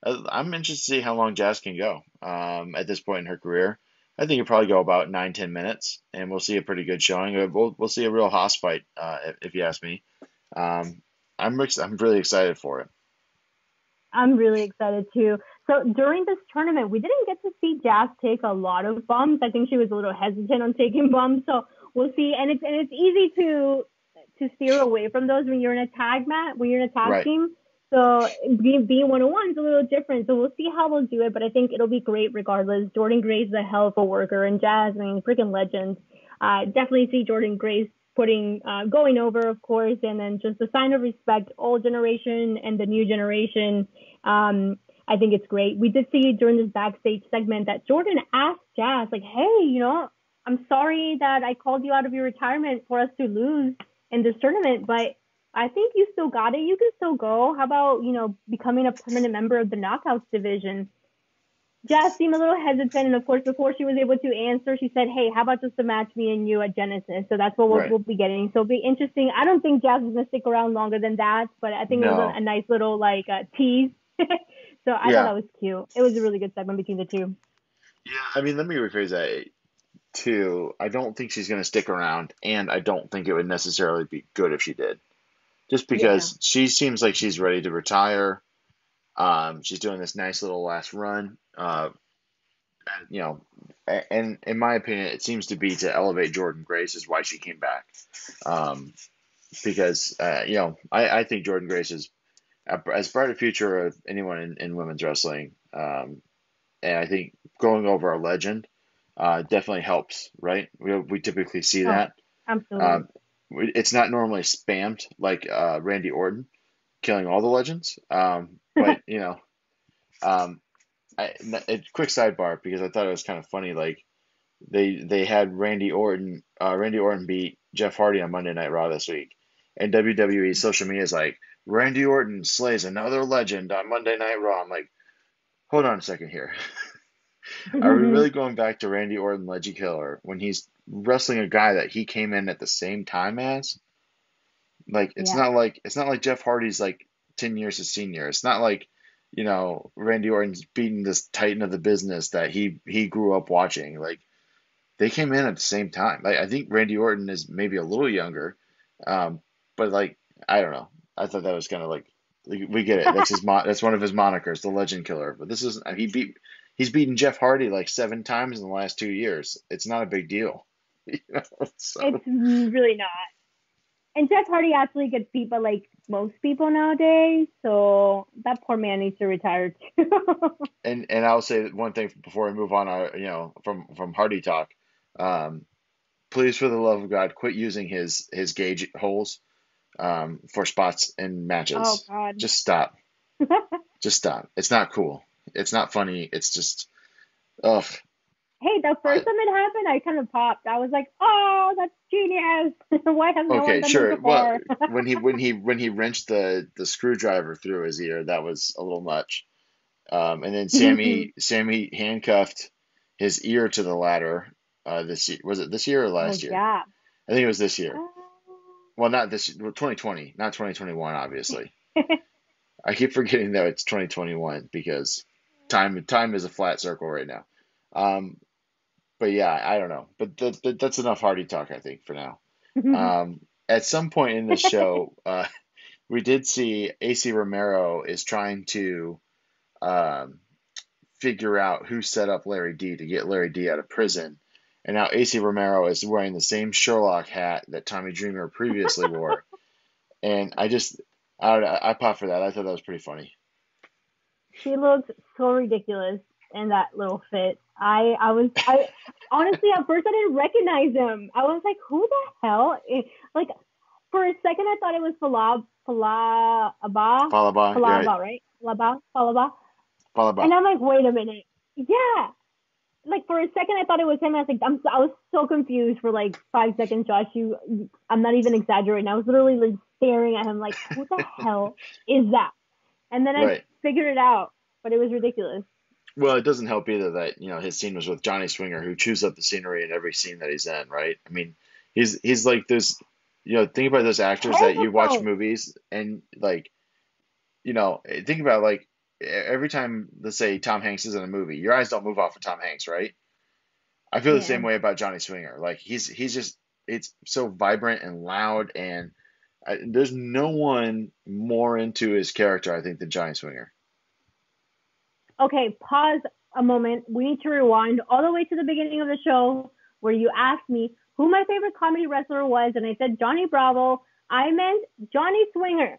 I'm interested to see how long Jazz can go at this point in her career. I think it'll probably go about 9-10 minutes, and we'll see a pretty good showing. We'll see a real hoss fight, if you ask me. I'm really excited for it. I'm really excited too. So during this tournament, we didn't get to see Jazz take a lot of bumps. I think she was a little hesitant on taking bumps. So we'll see. And it's easy to steer away from those when you're in a tag Right. team. So being one-on-one is a little different. So we'll see how we'll do it. But I think it'll be great regardless. Jordynne Grace is a hell of a worker, and Jazz, I mean, freaking legend. Definitely see Jordynne Grace going over, of course, and then just a sign of respect, old generation and the new generation. I think it's great. We did see during this backstage segment that Jordynne asked Jazz, like, hey, I'm sorry that I called you out of your retirement for us to lose in this tournament, but I think you still got it. You can still go. How about, becoming a permanent member of the Knockouts division? Jazz seemed a little hesitant, and of course, before she was able to answer, she said, hey, how about just a match, me and you at Genesis? So that's what we'll be getting. So it'll be interesting. I don't think Jazz is going to stick around longer than that, but I think it was a nice little, tease. So I thought that was cute. It was a really good segment between the two. Yeah, I mean, let me rephrase that too. I don't think she's going to stick around, and I don't think it would necessarily be good if she did. Just because she seems like she's ready to retire. She's doing this nice little last run. And in my opinion, it seems to be to elevate Jordynne Grace is why she came back. Because I think Jordynne Grace is as bright a future of anyone in women's wrestling. And I think going over a legend definitely helps, right? We typically see that. Absolutely. It's not normally spammed like Randy Orton killing all the legends. But a quick sidebar because I thought it was kind of funny. Like they had Randy Orton beat Jeff Hardy on Monday Night Raw this week, and WWE social media is like, Randy Orton slays another legend on Monday Night Raw. I'm like, hold on a second here. Are we really going back to Randy Orton Legend Killer when he's wrestling a guy that he came in at the same time as? Like it's not like Jeff Hardy's like 10 years his senior. It's not like Randy Orton's beating this titan of the business that he grew up watching. Like they came in at the same time. Like I think Randy Orton is maybe a little younger, but like I don't know. I thought that was kind of like we get it. That's that's one of his monikers, the Legend Killer. But this is he's beaten Jeff Hardy like 7 times in the last 2 years. It's not a big deal. So. It's really not. And Jeff Hardy actually gets beat by like most people nowadays, so that poor man needs to retire too. and I'll say one thing before we move on. From Hardy talk. Please, for the love of God, quit using his gauge holes for spots in matches. Oh God! Just stop. Just stop. It's not cool. It's not funny. It's just, ugh. Hey, the first time it happened, I kind of popped. I was like, "Oh, that's genius! Why has no one done this before?" Well, when he wrenched the screwdriver through his ear, that was a little much. And then Sammy handcuffed his ear to the ladder. This year, was it this year or last year? Yeah, I think it was this year. Well, not this 2020, not 2021, obviously. I keep forgetting that it's 2021 because time is a flat circle right now. But yeah, I don't know. But that's enough Hardy talk, I think, for now. At some point in the show, we did see AC Romero is trying to figure out who set up Larry D to get Larry D out of prison. And now AC Romero is wearing the same Sherlock hat that Tommy Dreamer previously wore. And I popped for that. I thought that was pretty funny. She looked so ridiculous in that little fit. I honestly at first I didn't recognize him. I was like, who the hell? Like for a second I thought it was Falaba, right? Falaba. And I'm like, wait a minute. Yeah. Like for a second I thought it was him. I was like, I was so confused for like 5 seconds, Josh. I'm not even exaggerating. I was literally like staring at him like, who the hell is that? And then I figured it out, but it was ridiculous. Well, it doesn't help either that, his scene was with Johnny Swinger, who chews up the scenery in every scene that he's in, right? I mean, he's like this, think about those actors that you watch movies and like, think about like every time, let's say Tom Hanks is in a movie, your eyes don't move off of Tom Hanks, right? I feel the same way about Johnny Swinger. Like he's just, it's so vibrant and loud, and there's no one more into his character, I think, than Johnny Swinger. Okay, pause a moment. We need to rewind all the way to the beginning of the show where you asked me who my favorite comedy wrestler was, and I said Johnny Bravo. I meant Johnny Swinger.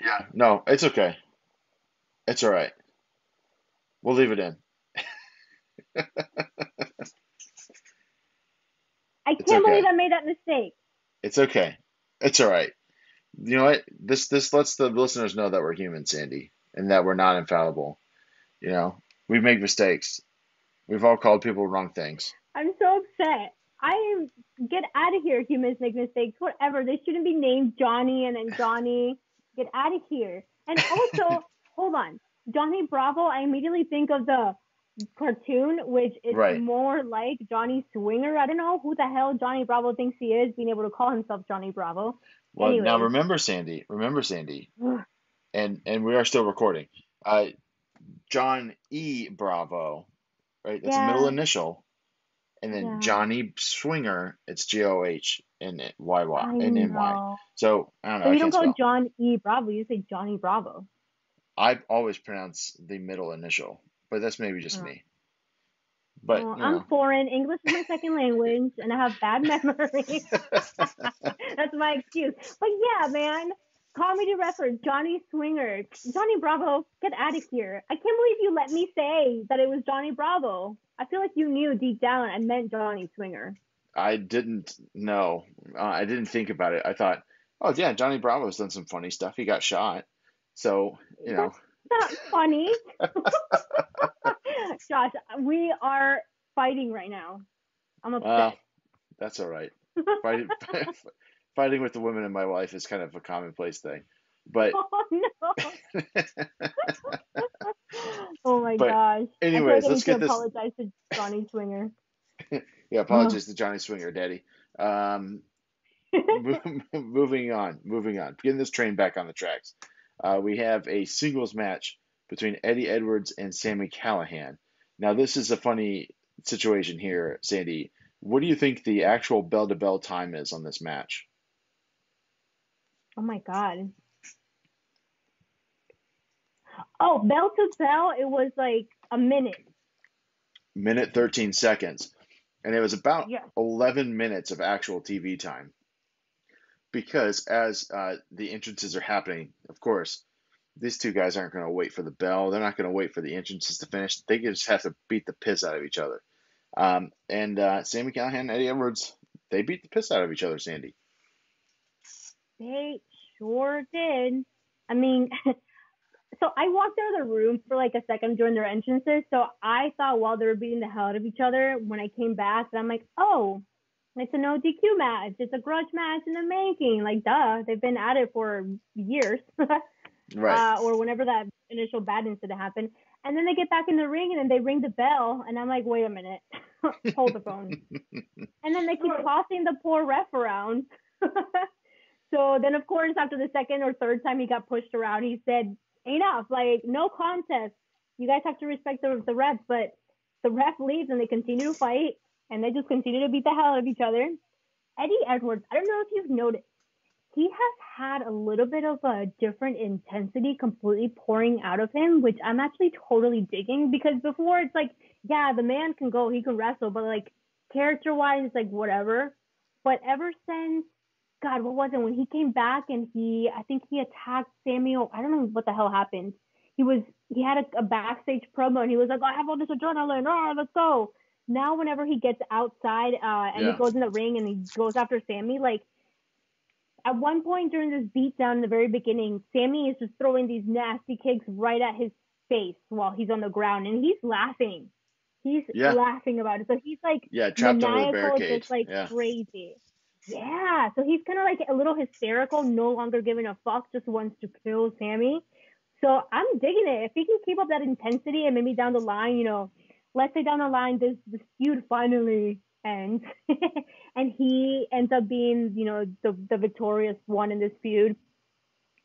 Yeah. No, it's okay. It's all right. We'll leave it in. I It's can't believe okay. I made that mistake. It's okay. It's all right. You know what? This lets the listeners know that we're human, Sandy, and that we're not infallible. You know, we make mistakes. We've all called people wrong things. I'm so upset. Get out of here. Humans make mistakes. Whatever. They shouldn't be named Johnny and then Johnny. Get out of here. And also, hold on. Johnny Bravo, I immediately think of the cartoon, which is Right. more like Johnny Swinger. I don't know who the hell Johnny Bravo thinks he is, being able to call himself Johnny Bravo. Well, now Anyways. remember, Sandy. Remember, Sandy. And we are still recording. John E. Bravo, right? That's a middle Yeah. initial. And then Yeah. Johnny Swinger, it's Goh and YY I and NY. know. So I don't know. So I you don't can't go spell. John E. Bravo. You say Johnny Bravo. I always pronounce the middle initial, but that's maybe just me. But Well, you I'm know, foreign. English is my second language, and I have bad memory. That's my excuse. But yeah, man, comedy wrestler Johnny Swinger, Johnny Bravo, get out of here! I can't believe you let me say that it was Johnny Bravo. I feel like you knew deep down I meant Johnny Swinger. I didn't know. I didn't think about it. I thought, oh yeah, Johnny Bravo's done some funny stuff. He got shot, so you know. That's not funny. Josh, we are fighting right now. I'm upset. Well, that's all right. Fighting, fighting with the women in my life is kind of a commonplace thing. But Oh no. Oh my but gosh. I feel like anyways, I let's need to get this. apologize to Johnny Swinger. Yeah, apologies to Johnny Swinger, Daddy. Moving on, getting this train back on the tracks. We have a singles match between Eddie Edwards and Sami Callihan. Now, this is a funny situation here, Sandy. What do you think the actual bell-to-bell time is on this match? Oh my god. Oh, bell to bell, it was like a minute. Minute 13 seconds. And it was about Yeah. 11 minutes of actual TV time. Because as the entrances are happening, of course, these two guys aren't going to wait for the bell. They're not going to wait for the entrances to finish. They just have to beat the piss out of each other. And Sami Callihan and Eddie Edwards, they beat the piss out of each other, Sandy. They sure did. I mean, so I walked out of the room for like a second during their entrances. So I thought while they were beating the hell out of each other, when I came back, that I'm like, oh, it's a no DQ match. It's a grudge match in the making. Like, duh. They've been at it for years. Right. Or whenever that initial bad incident happened. And then they get back in the ring and then they ring the bell. And I'm like, wait a minute. Hold the phone. And then they keep tossing the poor ref around. So then, of course, after the second or third time he got pushed around, he said, enough, like, no contest. You guys have to respect the refs. But the ref leaves and they continue to fight. And they just continue to beat the hell out of each other. Eddie Edwards, I don't know if you've noticed, he has had a little bit of a different intensity completely pouring out of him, which I'm actually totally digging, because before it's like, yeah, the man can go, he can wrestle, but like character-wise, it's like whatever. But ever since, God, what was it? When he came back and I think he attacked Samuel, I don't know what the hell happened. He had a backstage promo and he was like, I have all this adrenaline, let's go. Now whenever he gets outside and he goes in the ring and he goes after Sami, like, at one point during this beatdown in the very beginning, Sami is just throwing these nasty kicks right at his face while he's on the ground, and he's laughing. He's laughing about it. So he's like trapped under the maniacal, barricade. just like crazy. Yeah, so he's kind of like a little hysterical, no longer giving a fuck, just wants to kill Sami. So I'm digging it. If he can keep up that intensity and maybe down the line, let's say down the line this feud finally ends and he ends up being, the victorious one in this feud.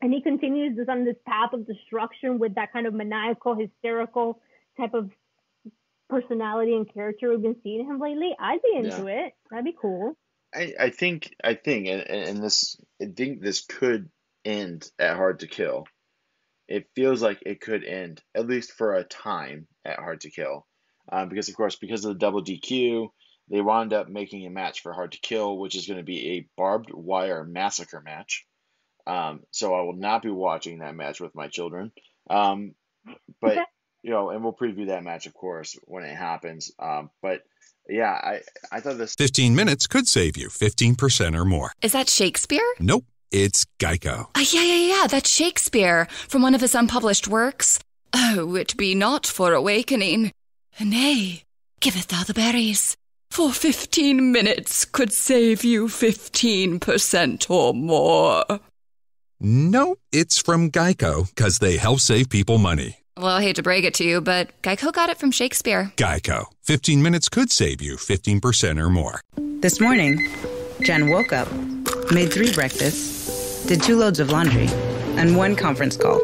And he continues on this path of destruction with that kind of maniacal, hysterical type of personality and character we've been seeing him lately. I'd be into it. That'd be cool. I think, and this, I think this could end at Hard to Kill. it feels like it could end, at least for a time, at Hard to Kill. Because, of course, because of the double DQ, they wound up making a match for Hard to Kill, which is going to be a barbed wire massacre match. So I will not be watching that match with my children. But, and we'll preview that match, of course, when it happens. But yeah, I thought this 15 minutes could save you 15% or more. Is that Shakespeare? Nope, it's Geico. Yeah, that's Shakespeare from one of his unpublished works. Oh, it be not for awakening. Nay, giveth thou the berries. For 15 minutes could save you 15% or more. Nope, it's from Geico, because they help save people money. Well, I hate to break it to you, but Geico got it from Shakespeare. Geico. 15 minutes could save you 15% or more. This morning, Jen woke up, made 3 breakfasts, did 2 loads of laundry, and 1 conference call.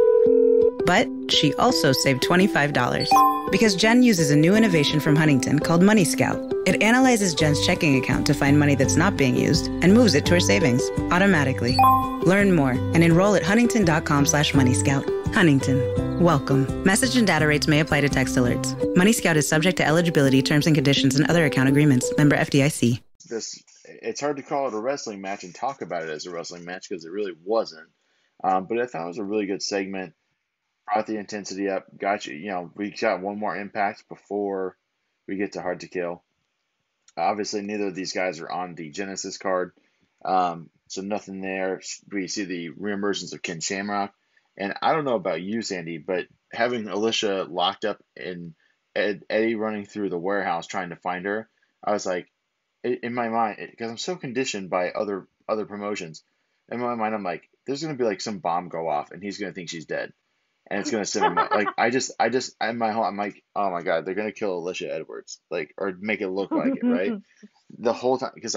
But she also saved $25 because Jen uses a new innovation from Huntington called Money Scout. It analyzes Jen's checking account to find money that's not being used and moves it to her savings automatically. Learn more and enroll at huntington.com/moneyscout. Huntington. Welcome. Message and data rates may apply to text alerts. Money Scout is subject to eligibility, terms and conditions, and other account agreements. Member FDIC. It's hard to call it a wrestling match and talk about it as a wrestling match because it really wasn't. But I thought it was a really good segment. Brought the intensity up. Got you. We got one more impact before we get to Hard to Kill. Obviously, neither of these guys are on the Genesis card, so nothing there. We see the reemergence of Ken Shamrock, and I don't know about you, Sandy, but having Alicia locked up and Eddie running through the warehouse trying to find her, I was like, in my mind, because I'm so conditioned by other promotions, in my mind, I'm like, there's gonna be like some bomb go off, and he's gonna think she's dead. And it's gonna send him like I'm like, oh my god, they're gonna kill Alicia Edwards, or make it look like it, right? The whole time, because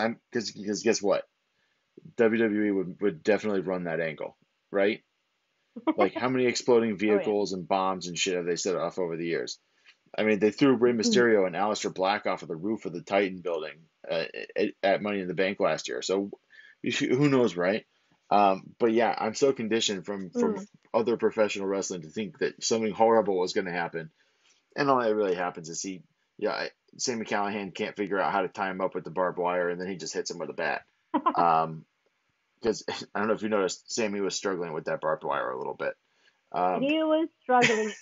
guess what, WWE would definitely run that angle, right? Like how many exploding vehicles and bombs and shit have they set off over the years? I mean, they threw Rey Mysterio and Aleister Black off of the roof of the Titan building at Money in the Bank last year, so who knows, right? But yeah, I'm so conditioned from other professional wrestling to think that something horrible was going to happen, and all that really happens is Sami Callihan can't figure out how to tie him up with the barbed wire, and then he just hits him with a bat. Because I don't know if you noticed, Sami was struggling with that barbed wire a little bit. He was struggling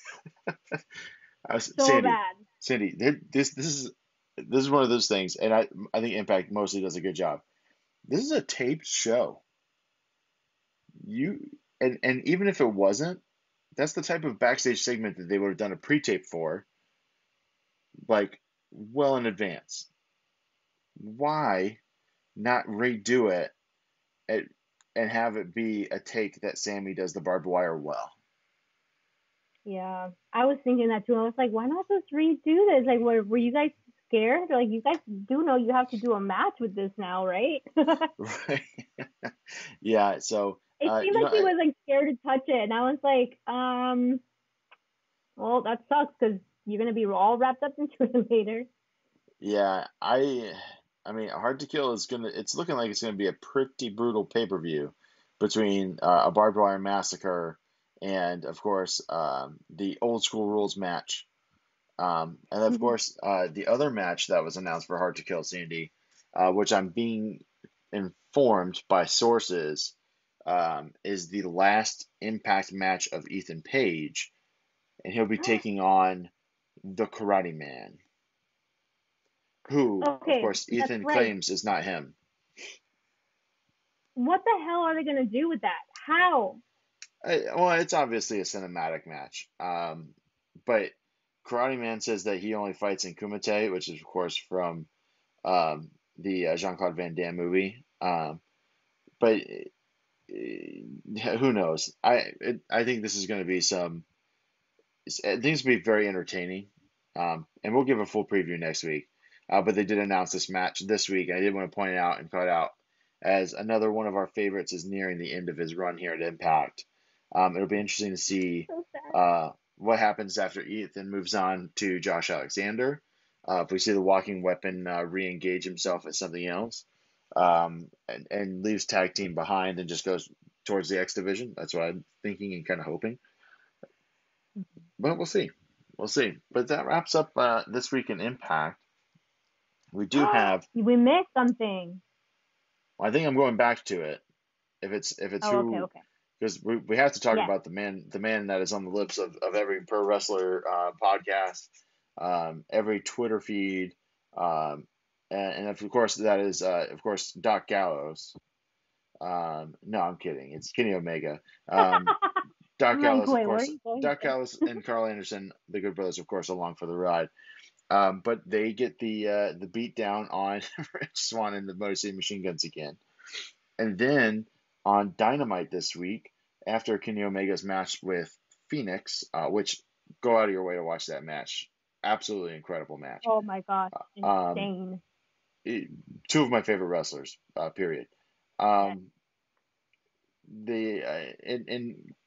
so bad. Sandy, this is one of those things, and I think Impact mostly does a good job. This is a taped show. And even if it wasn't, that's the type of backstage segment that they would have done a pre-tape for, like, well in advance. Why not redo it and have it be a take that Sami does the barbed wire well? Yeah, I was thinking that too. I was like, why not just redo this? Like, were you guys scared? Like, you guys do know you have to do a match with this now, right? Right. Yeah, so it seemed like he was like scared to touch it, and I was like, well, that sucks because you're gonna be all wrapped up into it later. Yeah, I mean, Hard to Kill it's looking like it's gonna be a pretty brutal pay-per-view between a barbed wire massacre and, of course, the old school rules match. And of course, the other match that was announced for Hard to Kill, Sandy, which I'm being informed by sources, is the last Impact match of Ethan Page, and he'll be taking on the Karate Man, who, of course, Ethan claims is not him. What the hell are they going to do with that? How? Well, it's obviously a cinematic match, but Karate Man says that he only fights in Kumite, which is, of course, from the Jean-Claude Van Damme movie. But who knows? I think this is going to be I think it's going to be very entertaining, and we'll give a full preview next week. But they did announce this match this week, and I did want to point it out and call it out as another one of our favorites is nearing the end of his run here at Impact. It'll be interesting to see what happens after Ethan moves on to Josh Alexander. If we see the Walking Weapon re-engage himself as something else, and leaves tag team behind and just goes towards the X Division. That's what I'm thinking and kind of hoping. But we'll see. We'll see. But that wraps up this week in Impact. We do have. We missed something. I think I'm going back to it. If it's Oh, who, okay. because we have to talk Yes. about the man that is on the lips of every pro wrestler podcast, every Twitter feed, and of course that is Doc Gallows. No, I'm kidding. It's Kenny Omega. Doc I'm like, Gallows, of wait, where are course. you going? Doc Gallows and Carl Anderson, the Good Brothers, of course, along for the ride. But they get the beat down on Rich Swann and the Motor City Machine Guns again. And then on Dynamite this week, after Kenny Omega's match with Phoenix, which go out of your way to watch that match. Absolutely incredible match. Oh my gosh, Um, insane. Two of my favorite wrestlers, period. And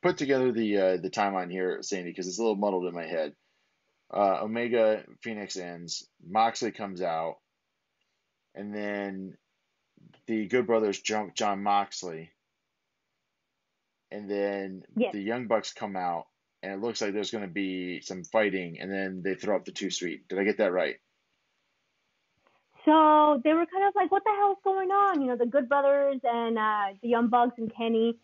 put together the timeline here, Sandy, because it's a little muddled in my head. Omega Phoenix ends, Moxley comes out, and then the Good Brothers jump John Moxley, and then Yes. the Young Bucks come out, and it looks like there's going to be some fighting, and then they throw up the 2 Sweet. Did I get that right? So they were kind of like, what the hell's going on? You know, the Good Brothers and the Young Bucks and Kenny.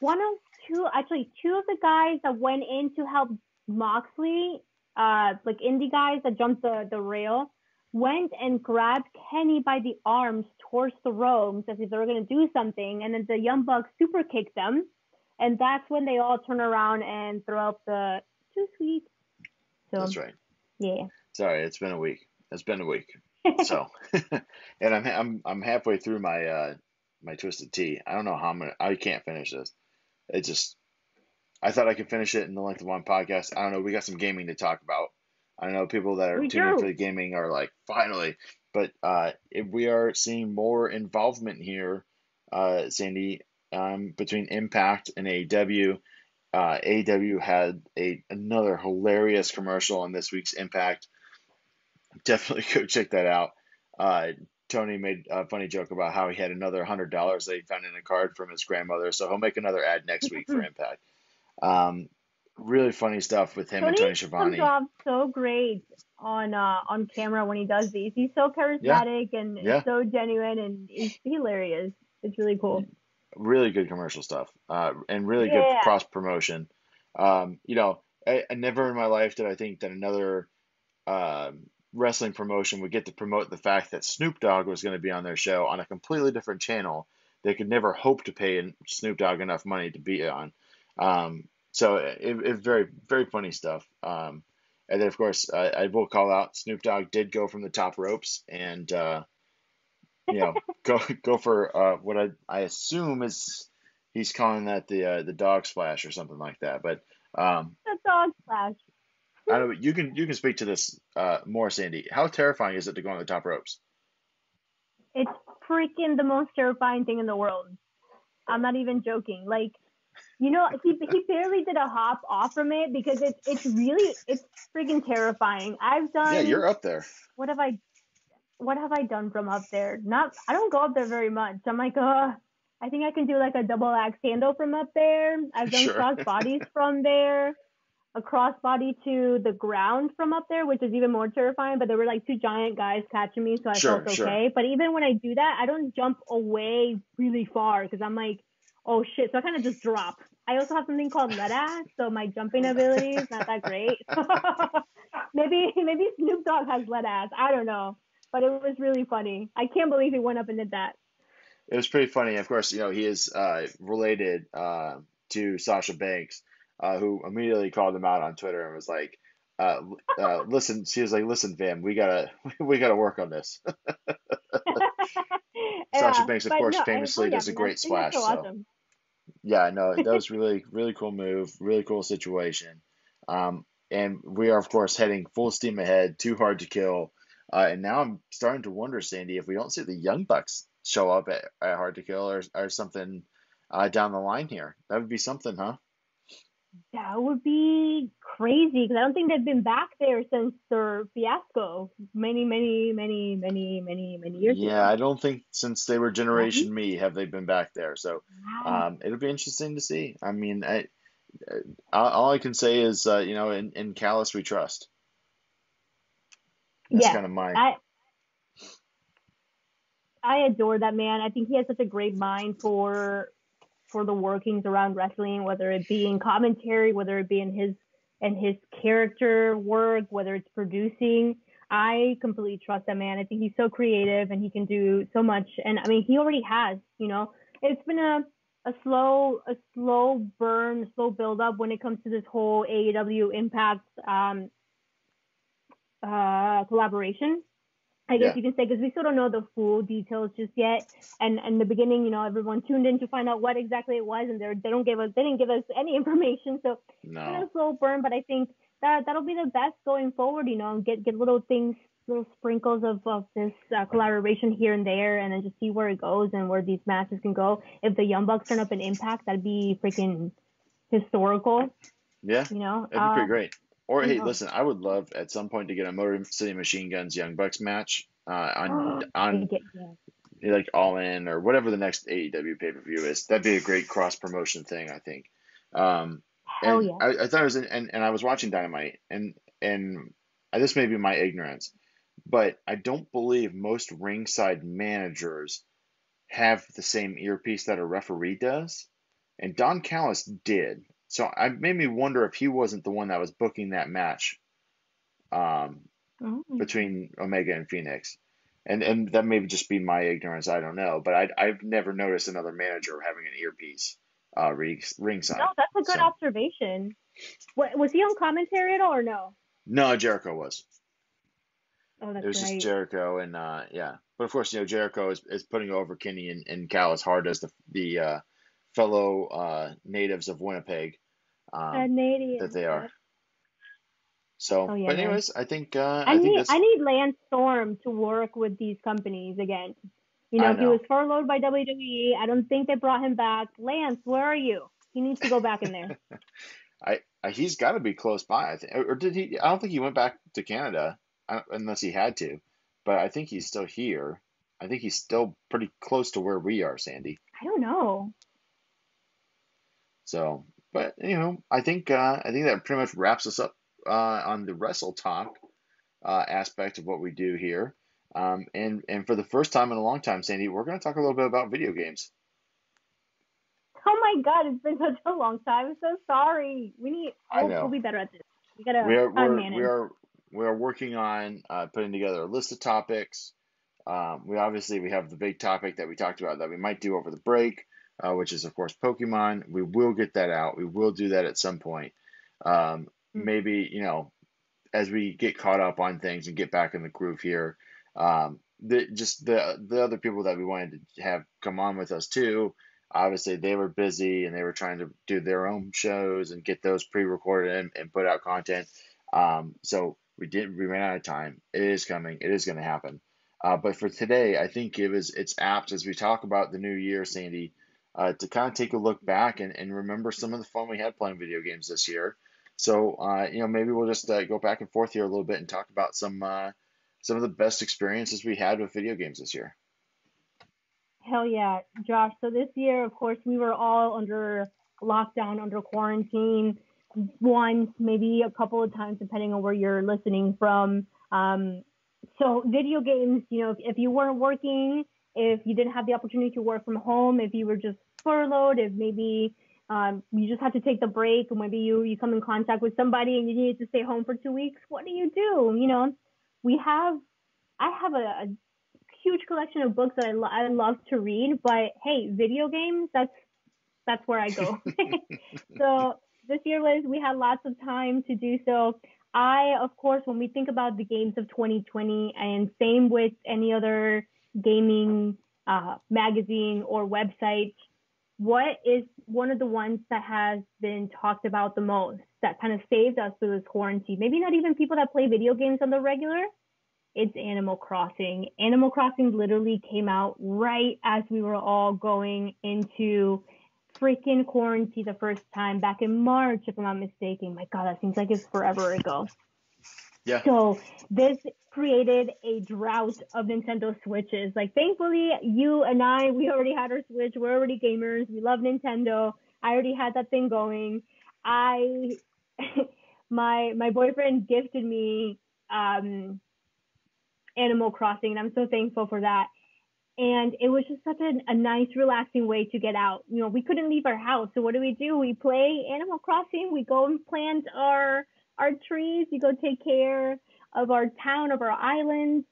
Two of the guys that went in to help Moxley, like indie guys that jumped the rail, went and grabbed Kenny by the arms towards the ropes as if they were going to do something. And then the Young Bucks super kicked them. And that's when they all turn around and throw up the 2 Sweet. So, That's right. Yeah. Sorry, it's been a week. So, and I'm halfway through my my Twisted Tea. I don't know how I can't finish this. I thought I could finish it in the length of one podcast. I don't know. We got some gaming to talk about. I know people that are tuning in for the gaming are like, finally. But if we are seeing more involvement here, Sandy, between Impact and AEW. AEW had another hilarious commercial on this week's Impact. Definitely go check that out. Tony made a funny joke about how he had another $100 that he found in a card from his grandmother, so he'll make another ad next week for Impact. Really funny stuff with him and Tony Schiavone. Comes off so great on camera when he does these. He's so charismatic and so genuine, and he's hilarious. It's really cool. Really good commercial stuff, and really good cross promotion. I never in my life did I think that another wrestling promotion would get to promote the fact that Snoop Dogg was going to be on their show on a completely different channel. They could never hope to pay Snoop Dogg enough money to be on. So it's very, very funny stuff. And then, of course, I will call out Snoop Dogg did go from the top ropes and, go for what I assume is he's calling that the dog splash or something like that. But the dog splash. I don't know. You can speak to this more, Sandy. How terrifying is it to go on the top ropes? It's freaking the most terrifying thing in the world. I'm not even joking. Like, he barely did a hop off from it because it's freaking terrifying. I've done. Yeah, you're up there. What have I done from up there? I don't go up there very much. I'm like, I think I can do like a double axe handle from up there. I've done cross bodies from there. A crossbody to the ground from up there, which is even more terrifying, but there were like 2 giant guys catching me, so I felt okay. But even when I do that, I don't jump away really far because I'm like, oh shit, so I kind of just drop. I also have something called lead ass, so my jumping ability is not that great. maybe Snoop Dogg has lead ass, I don't know, but it was really funny. I can't believe he went up and did that. It was pretty funny. Of course, he is related to Sasha Banks, who immediately called him out on Twitter and was like, listen, she was like, listen, fam, we gotta work on this. Sasha Banks, of course, famously does a great splash. So awesome. Yeah, no, that was really, really cool move, really cool situation. And we are, of course, heading full steam ahead, Too Hard to Kill. And now I'm starting to wonder, Sandy, if we don't see the Young Bucks show up at Hard to Kill or something down the line here. That would be something, huh? That would be crazy because I don't think they've been back there since their fiasco many years ago. Yeah, I don't think since they were Generation Me have they been back there. So it'll be interesting to see. I mean, all I can say is, in Callus we trust. That's Yes, kind of my. I adore that man. I think he has such a great mind for the workings around wrestling, whether it be in commentary, whether it be in his character work, whether it's producing. I completely trust that man. I think he's so creative and he can do so much. And I mean, he already has. It's been a slow burn, a slow build up when it comes to this whole AEW Impact collaboration. I guess you can say, because we still don't know the full details just yet. And in the beginning, everyone tuned in to find out what exactly it was, and they didn't give us any information. So it's been a slow burn, but I think that'll be the best going forward. Get little things, little sprinkles of this collaboration here and there, and then just see where it goes and where these matches can go. If the Young Bucks turn up in Impact, that'd be freaking historical. Yeah, that'd be pretty great. Or hey, listen, I would love at some point to get a Motor City Machine Guns Young Bucks match on like All In or whatever the next AEW pay-per-view is. That'd be a great cross promotion thing, I think. Hell yeah. I thought it was, and I was watching Dynamite, and this may be my ignorance, but I don't believe most ringside managers have the same earpiece that a referee does, and Don Callis did. So I made me wonder if he wasn't the one that was booking that match between Omega and Phoenix. And that may just be my ignorance. I don't know. But I've never noticed another manager having an earpiece ringside. No, that's a good observation. Was he on commentary at all or no? No, Jericho was. Oh, that's It was right. just Jericho and yeah. But of course, Jericho is putting over Kenny and Cal as hard as the fellow natives of Winnipeg that they are. So, but anyways, I think I need Lance Storm to work with these companies again. He was furloughed by WWE. I don't think they brought him back. Lance, where are you? He needs to go back in there. He's got to be close by, I think. Or did he? I don't think he went back to Canada unless he had to. But I think he's still here. I think he's still pretty close to where we are, Sandy. I don't know. So, but I think that pretty much wraps us up on the Wrestle Talk aspect of what we do here. And for the first time in a long time, Sandy, we're going to talk a little bit about video games. Oh my God, it's been such a long time. I'm so sorry. We'll be better at this. We are working on putting together a list of topics. We have the big topic that we talked about that we might do over the break, which is of course Pokemon. We will get that out. We will do that at some point. Maybe as we get caught up on things and get back in the groove here. The other people that we wanted to have come on with us too. Obviously, they were busy and they were trying to do their own shows and get those pre-recorded and put out content. So we ran out of time. It is coming. It is going to happen. But for today, I think it's apt as we talk about the new year, Sandy, to kind of take a look back and remember some of the fun we had playing video games this year. So maybe we'll just go back and forth here a little bit and talk about some of the best experiences we had with video games this year. Hell yeah, Josh. So this year, of course, we were all under lockdown, under quarantine, once, maybe a couple of times, depending on where you're listening from. So video games, if you weren't working, if you didn't have the opportunity to work from home, if you were just furloughed, if maybe you just had to take the break, or maybe you come in contact with somebody and you needed to stay home for 2 weeks, what do? I have a huge collection of books that I love to read, but hey, video games, that's where I go. So this year, we had lots of time to do so. Of course, when we think about the games of 2020, and same with any other gaming magazine or website, what is one of the ones that has been talked about the most, that kind of saved us through this quarantine? Maybe not even people that play video games on the regular. It's Animal Crossing. Animal Crossing literally came out right as we were all going into freaking quarantine the first time, back in March, if I'm not mistaken. My God, that seems like it's forever ago. Yeah. So this created a drought of Nintendo Switches. Thankfully, you and I, we already had our Switch. We're already gamers. We love Nintendo. I already had that thing going. I my boyfriend gifted me Animal Crossing, and I'm so thankful for that. And it was just such a nice, relaxing way to get out. You know, we couldn't leave our house, so what do? We play Animal Crossing. We go and plant our trees. We go take care of our town, of our islands.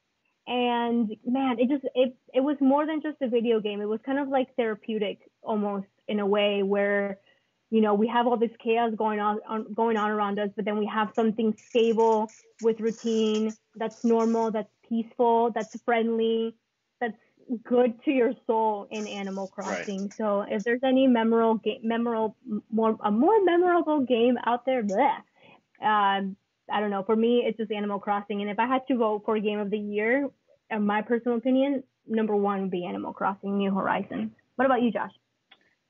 And man, it was more than just a video game. It was kind of like therapeutic, almost, in a way, where, you know, we have all this chaos going on around us, but then we have something stable with routine that's normal, that's peaceful, that's friendly, that's good to your soul in Animal Crossing. Right. So if there's any more memorable game out there, I don't know. For me, it's just Animal Crossing. And if I had to vote for Game of the Year, in my personal opinion, number one would be Animal Crossing New Horizons. What about you, Josh?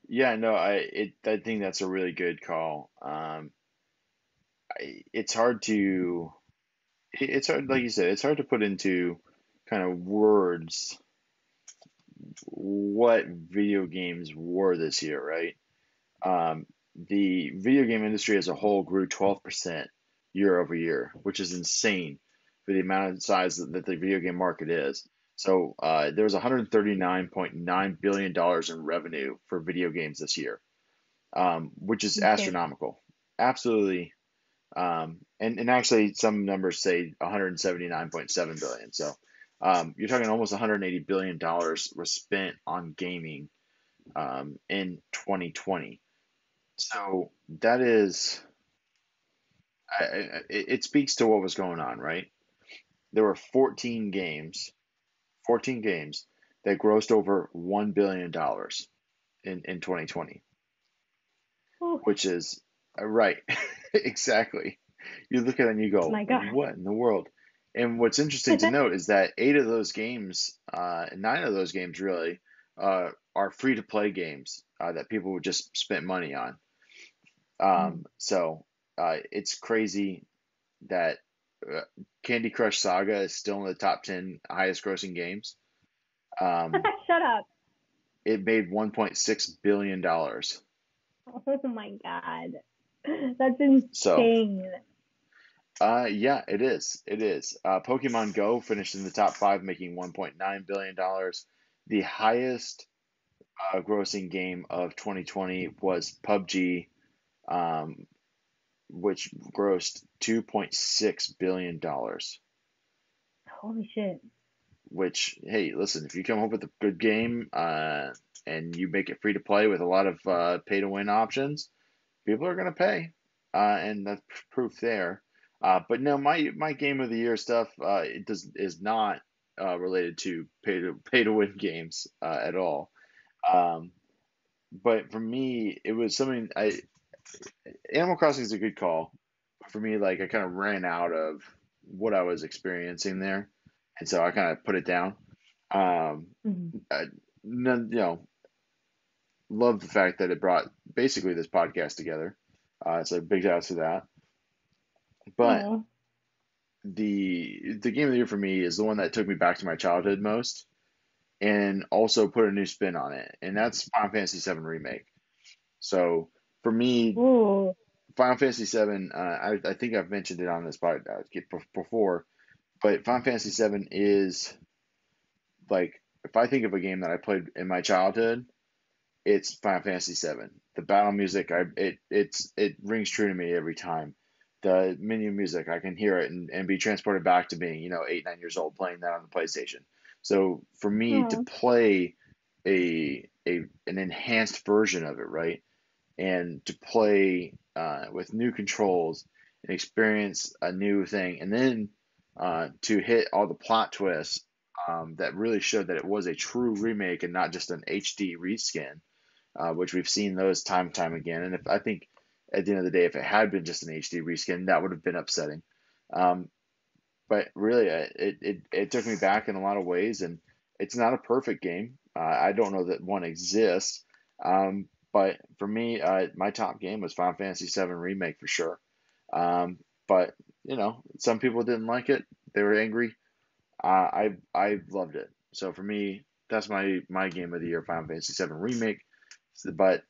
Yeah, no, I think that's a really good call. It's hard like you said, it's hard to put into kind of words what video games were this year, right? The video game industry as a whole grew 12% year over year, which is insane for the amount of size that the video game market is. So there was $139.9 billion in revenue for video games this year, which is astronomical. Absolutely. And actually some numbers say 179.7 billion. So you're talking almost $180 billion was spent on gaming in 2020. So that is, it speaks to what was going on, right? There were 14 games that grossed over $1 billion in 2020, which is right. Exactly. You look at it and you go, My God. what in the world? And what's interesting to note is that 9 of those games really, are free to play games that people would just spend money on. So it's crazy that Candy Crush Saga is still in the top 10 highest grossing games. Shut up. It made $1.6 billion. Oh my God. That's insane. Yeah, it is. It is. Pokemon Go finished in the top 5, making $1.9 billion. The highest grossing game of 2020 was PUBG, which grossed $2.6 billion. Holy shit. Which, hey, listen, if you come up with a good game and you make it free to play with a lot of pay to win options, people are going to pay. And that's proof there. But no, my game of the year stuff is not related to pay to win games at all. But for me, it was something Animal Crossing is a good call. For me, like, I kind of ran out of what I was experiencing there, and so I kind of put it down. Love the fact that it brought basically this podcast together. So big shout out to that. But the game of the year for me is the one that took me back to my childhood most, and also put a new spin on it, and that's Final Fantasy VII Remake. So for me, Final Fantasy VII, I think I've mentioned it on this podcast before, but Final Fantasy VII is, like, if I think of a game that I played in my childhood, it's Final Fantasy VII. The battle music, it rings true to me every time. The menu music, I can hear it and be transported back to being, 8, 9 years old playing that on the PlayStation. So for me to play an enhanced version of it, right, and to play with new controls and experience a new thing, and then to hit all the plot twists that really showed that it was a true remake and not just an HD reskin, which we've seen those time and time again. And I think at the end of the day, if it had been just an HD reskin, that would have been upsetting. But really, it took me back in a lot of ways, and it's not a perfect game. I don't know that one exists. But for me, my top game was Final Fantasy VII Remake for sure. But some people didn't like it; they were angry. I loved it. So for me, that's my game of the year, Final Fantasy VII Remake. But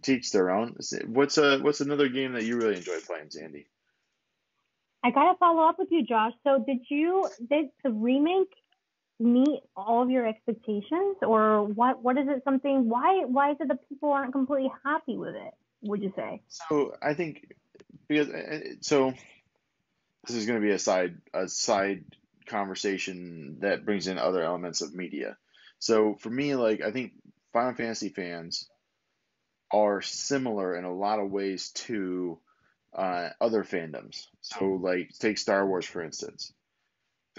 teach their own. What's another game that you really enjoy playing, Sandy? I gotta follow up with you, Josh. So did the remake meet all of your expectations, or what is it something why is it that people aren't completely happy with it, would you say? So I think because so this is going to be a side conversation that brings in other elements of media. So for me, like I think Final Fantasy fans are similar in a lot of ways to other fandoms. So like take Star Wars for instance.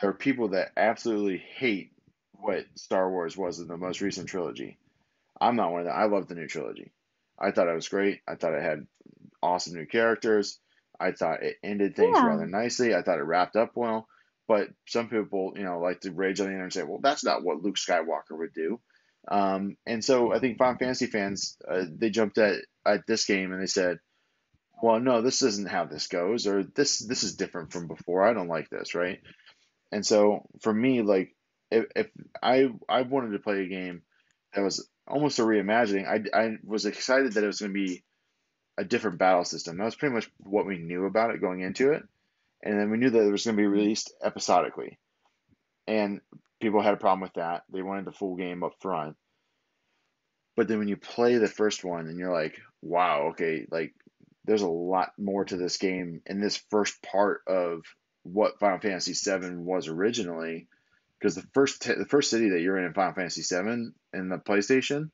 There are people that absolutely hate what Star Wars was in the most recent trilogy. I'm not one of them. I love the new trilogy. I thought it was great. I thought it had awesome new characters. I thought it ended things Yeah. rather nicely. I thought it wrapped up well. But some people, like to rage on the internet and say, well, that's not what Luke Skywalker would do. And so I think Final Fantasy fans, they jumped at this game and they said, well, no, this isn't how this goes, or this is different from before. I don't like this, right? And so for me, like if I wanted to play a game that was almost a reimagining, I was excited that it was going to be a different battle system. That was pretty much what we knew about it going into it. And then we knew that it was going to be released episodically. And people had a problem with that. They wanted the full game up front. But then when you play the first one and you're like, wow, okay, like there's a lot more to this game in this first part of what Final Fantasy VII was originally. Because the first city that you're in Final Fantasy VII in the PlayStation,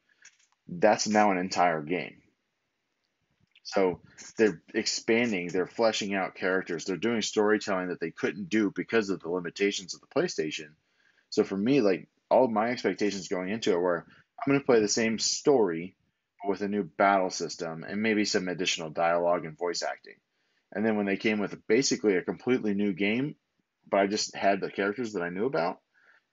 that's now an entire game. So they're expanding, they're fleshing out characters, they're doing storytelling that they couldn't do because of the limitations of the PlayStation. So for me, like all of my expectations going into it were, I'm going to play the same story with a new battle system and maybe some additional dialogue and voice acting. And then when they came with basically a completely new game, but I just had the characters that I knew about,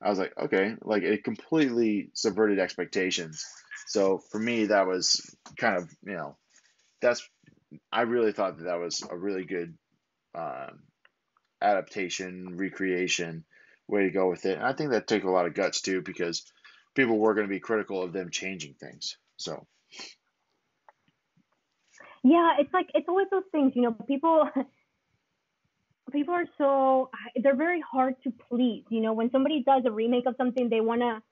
I was like, okay, like it completely subverted expectations. So for me, that was kind of, I really thought that was a really good adaptation, recreation way to go with it. And I think that took a lot of guts too, because people were going to be critical of them changing things. So Yeah, it's always those things, people are they're very hard to please. When somebody does a remake of something, they want to,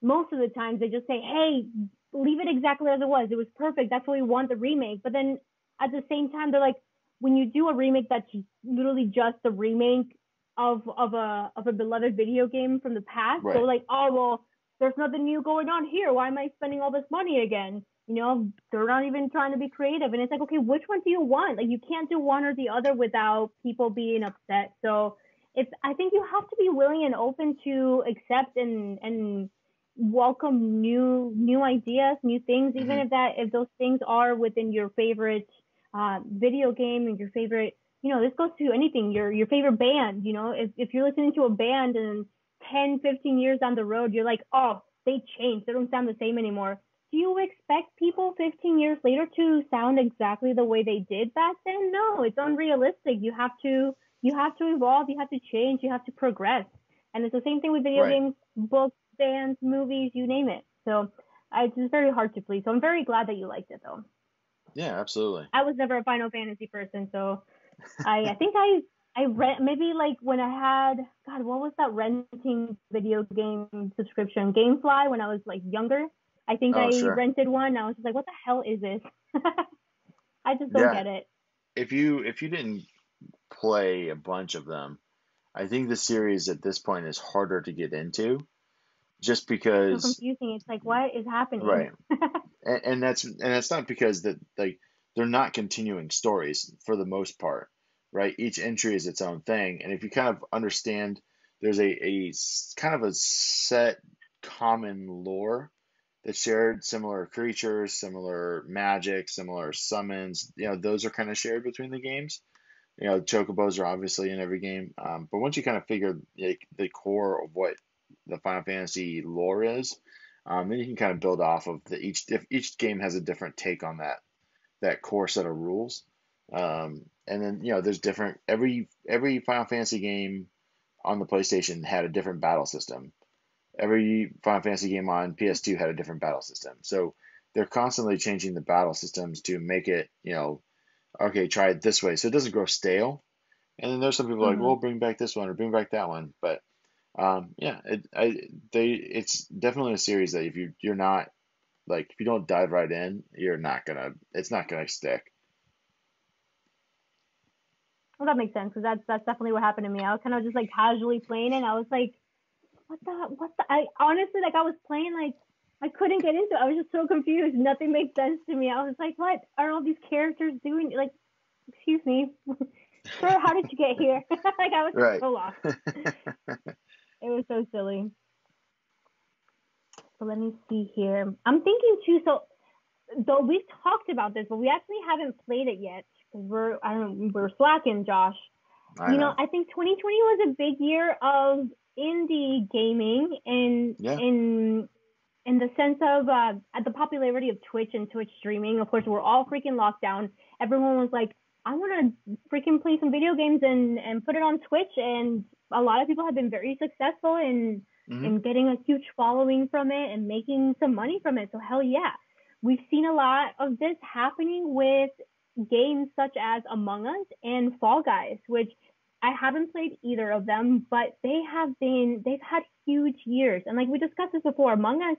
most of the times they just say, hey, leave it exactly as it was. It was perfect. That's what we want, the remake. But then at the same time, they're like, when you do a remake that's literally just a remake of a beloved video game from the past, right. So like, oh, well, there's nothing new going on here. Why am I spending all this money again? They're not even trying to be creative. And it's like, okay, which one do you want? Like, you can't do one or the other without people being upset. So I think you have to be willing and open to accept and welcome new ideas, new things, Mm-hmm. even if those things are within your favorite video game and your favorite, this goes to anything, your favorite band. If you're listening to a band and 10, 15 years down the road, you're like, oh, they changed, they don't sound the same anymore. Do you expect people 15 years later to sound exactly the way they did back then? No, it's unrealistic. You have to evolve, you have to change, you have to progress. And it's the same thing with video right. games, books, bands, movies, you name it. So it's just very hard to please. So I'm very glad that you liked it, though. Yeah, absolutely. I was never a Final Fantasy person, so I think I read, maybe like when I had, God, what was that renting video game subscription? Gamefly, when I was like younger. I think I Sure. rented one. I was just like, what the hell is this? I just don't get it. If you didn't play a bunch of them, I think the series at this point is harder to get into, just because it's so confusing. It's like, what is happening? Right. and that's not because that like they're not continuing stories for the most part, right? Each entry is its own thing, and if you kind of understand, there's a kind of a set common lore that's shared, similar creatures, similar magic, similar summons. Those are kind of shared between the games. Chocobos are obviously in every game, but once you kind of figure like the core of what the Final Fantasy lore is, then you can kind of build off of each game has a different take on that core set of rules, and then there's different every Final Fantasy game on the PlayStation had a different battle system. Every Final Fantasy game on PS2 had a different battle system. So they're constantly changing the battle systems to make it, okay, try it this way so it doesn't grow stale. And then there's some people like, Mhm. well, bring back this one or bring back that one. But yeah, it's definitely a series that if you're not like, if you don't dive right in, it's not gonna stick. Well, that makes sense, because that's definitely what happened to me. I was kind of just like casually playing it, and I was like, what the, I honestly, like, I was playing, like, I couldn't get into it. I was just so confused. Nothing made sense to me. I was like, what are all these characters doing? Like, excuse me, sir, how did you get here? Like, I was Right. so lost. It was so silly. So let me see here. I'm thinking too, so though we've talked about this, but we actually haven't played it yet, because we're slacking, Josh. I know. I think 2020 was a big year of indie gaming, and Yeah. in the sense of the popularity of Twitch and Twitch streaming. Of course, we're all freaking locked down. Everyone was like, I want to freaking play some video games and put it on Twitch. And a lot of people have been very successful in getting a huge following from it and making some money from it. So hell yeah. We've seen a lot of this happening with games such as Among Us and Fall Guys, which I haven't played either of them, but they've had huge years. And like we discussed this before, Among Us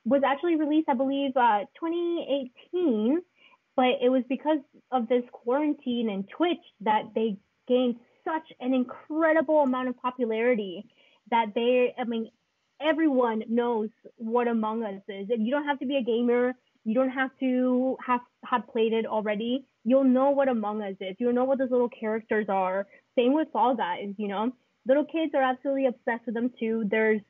was actually released, I believe, 2018, but it was because of this quarantine and Twitch that they gained such an incredible amount of popularity that everyone knows what Among Us is. And you don't have to be a gamer. You don't have to have played it already. You'll know what Among Us is. You'll know what those little characters are. Same with Fall Guys, Little kids are absolutely obsessed with them too. There's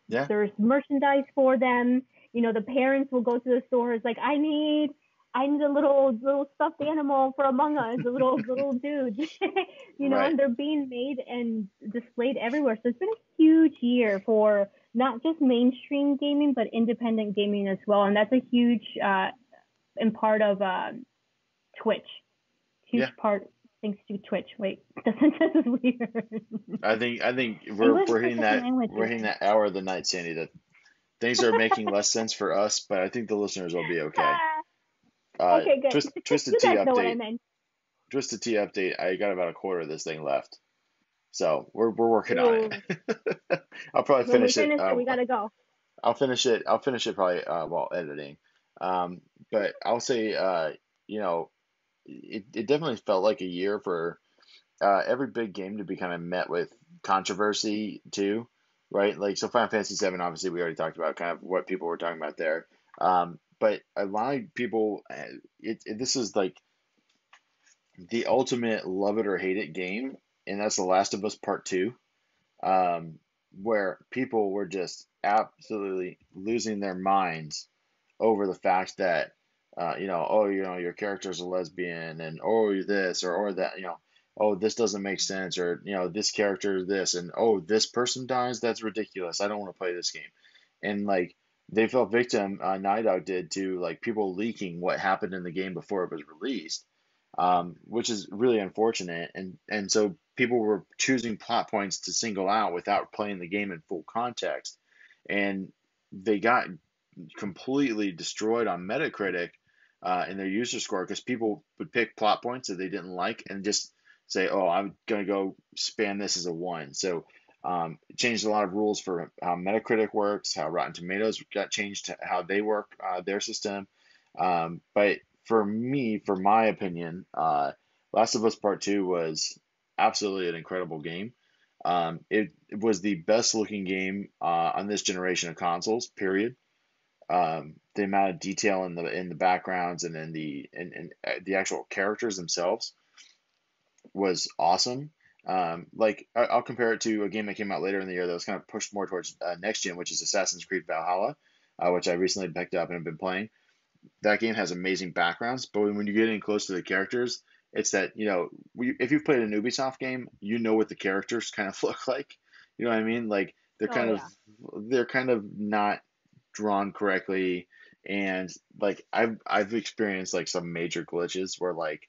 merchandise for them. The parents will go to the stores like, I need a little stuffed animal for Among Us, a little dude. Right. And they're being made and displayed everywhere. So it's been a huge year for not just mainstream gaming, but independent gaming as well. And that's a huge and part of Twitch. Huge part thanks to Twitch. Wait, the sentence is weird. I think we're hitting that hour of the night, Sandy, that things are making less sense for us, but I think the listeners will be okay. Okay, good. Twisted You Tea guys know what I update. meant. Twisted Tea update. I got about a quarter of this thing left, so we're working on it. I'll probably When we finish it. we gotta go. I'll finish it probably while editing. But I'll say, it definitely felt like a year for every big game to be kind of met with controversy too, right? Like, so Final Fantasy VII, obviously we already talked about kind of what people were talking about there. But a lot of people, this is like the ultimate love it or hate it game, and that's The Last of Us Part 2, where people were just absolutely losing their minds over the fact that, your character's a lesbian, and this or that, this doesn't make sense, or this character is this, and this person dies, that's ridiculous, I don't want to play this game. And like, they fell victim, Naughty Dog did, to like people leaking what happened in the game before it was released, which is really unfortunate. And so people were choosing plot points to single out without playing the game in full context, and they got completely destroyed on Metacritic in their user score, because people would pick plot points that they didn't like and just say, "Oh, I'm gonna go spam this as a 1." So it changed a lot of rules for how Metacritic works, how Rotten Tomatoes got changed to how they work, their system. But for me, for my opinion, Last of Us Part 2 was absolutely an incredible game. It was the best looking game on this generation of consoles, period. The amount of detail in the backgrounds and in the actual characters themselves was awesome. Like, I'll compare it to a game that came out later in the year that was kind of pushed more towards next gen, which is Assassin's Creed Valhalla, which I recently picked up and have been playing. That game has amazing backgrounds, but when you get in close to the characters, it's that, if you've played an Ubisoft game, you know what the characters kind of look like. You know what I mean? Like, they're kind of not drawn correctly, and like I've experienced like some major glitches where like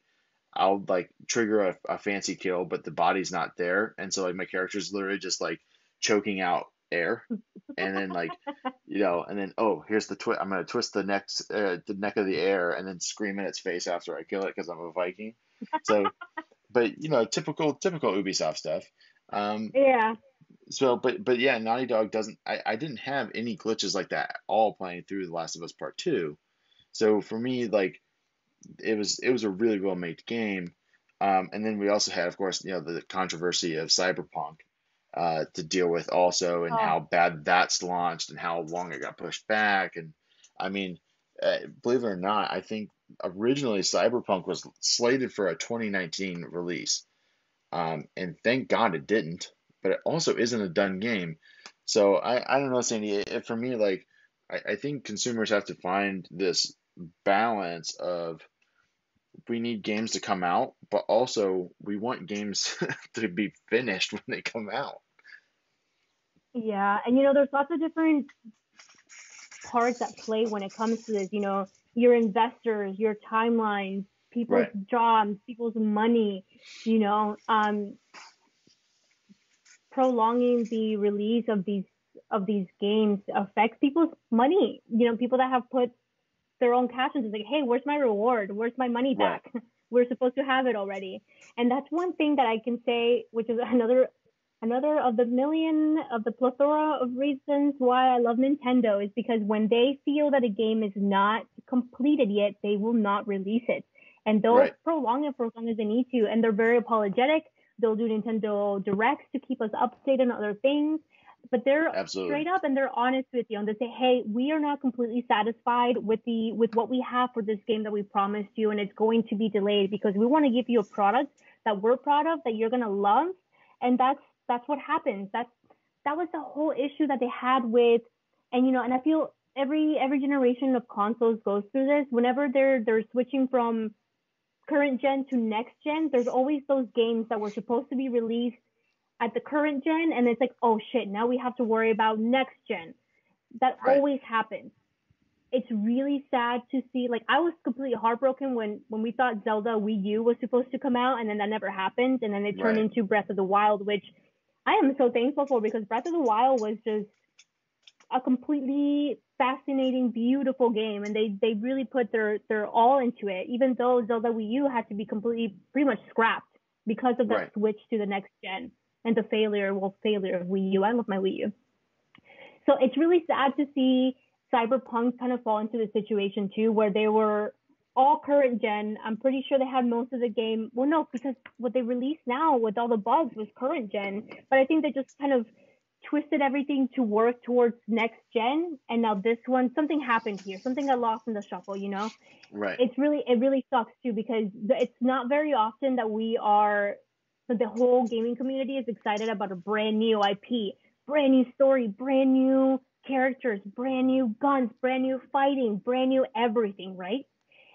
I'll like trigger a fancy kill, but the body's not there, and so like my character's literally just like choking out air, and then like, and then here's the twist. I'm gonna twist the neck of the air, and then scream in its face after I kill it because I'm a Viking. So, but typical Ubisoft stuff. Yeah. So, but yeah, Naughty Dog doesn't. I didn't have any glitches like that at all playing through The Last of Us Part Two. So for me, like, it was a really well made game. And then we also had, of course, the controversy of Cyberpunk to deal with also, and how Oh, bad that's launched and how long it got pushed back. And I mean, believe it or not, I think originally Cyberpunk was slated for a 2019 release. And thank God it didn't, but it also isn't a done game. So I don't know, Sandy. For me, like, I think consumers have to find this balance of, we need games to come out, but also we want games to be finished when they come out. yeah. And there's lots of different parts at play when it comes to this. Your investors, your timelines, people's Right, jobs, people's money. You know, prolonging the release of these games affects people's money. People that have put their own cash into, like, hey, where's my reward? Where's my money right, back? We're supposed to have it already. And that's one thing that I can say, which is another of the plethora of reasons why I love Nintendo, is because when they feel that a game is not completed yet, they will not release it. And they'll right. prolong it for as long as they need to. And they're very apologetic. They'll do Nintendo Directs to keep us updated on other things. But they're Absolutely. straight up and they're honest with you, and they say, hey, we are not completely satisfied with what we have for this game that we promised you, and it's going to be delayed because we want to give you a product that we're proud of, that you're going to love. And that's what happens. That was the whole issue that they had with, and I feel every generation of consoles goes through this. Whenever they're switching from current gen to next gen, there's always those games that were supposed to be released at the current gen, and it's like, oh shit, now we have to worry about next gen. That Right. always happens. It's really sad to see. Like, I was completely heartbroken when we thought Zelda Wii U was supposed to come out, and then that never happened, and then it turned Right. into Breath of the Wild, which I am so thankful for, because Breath of the Wild was just a completely fascinating, beautiful game, and they really put their all into it, even though Zelda Wii U had to be pretty much scrapped because of that Right. switch to the next gen and the failure of Wii U. I love my Wii U. So it's really sad to see Cyberpunk kind of fall into the situation too, where they were all current gen. I'm pretty sure they had most of the game. Well, no, because what they released now with all the bugs was current gen. But I think they just kind of twisted everything to work towards next gen. And now this one, something happened here. Something got lost in the shuffle, Right. it really sucks too, because it's not very often that the whole gaming community is excited about a brand new IP, brand new story, brand new characters, brand new guns, brand new fighting, brand new everything, right?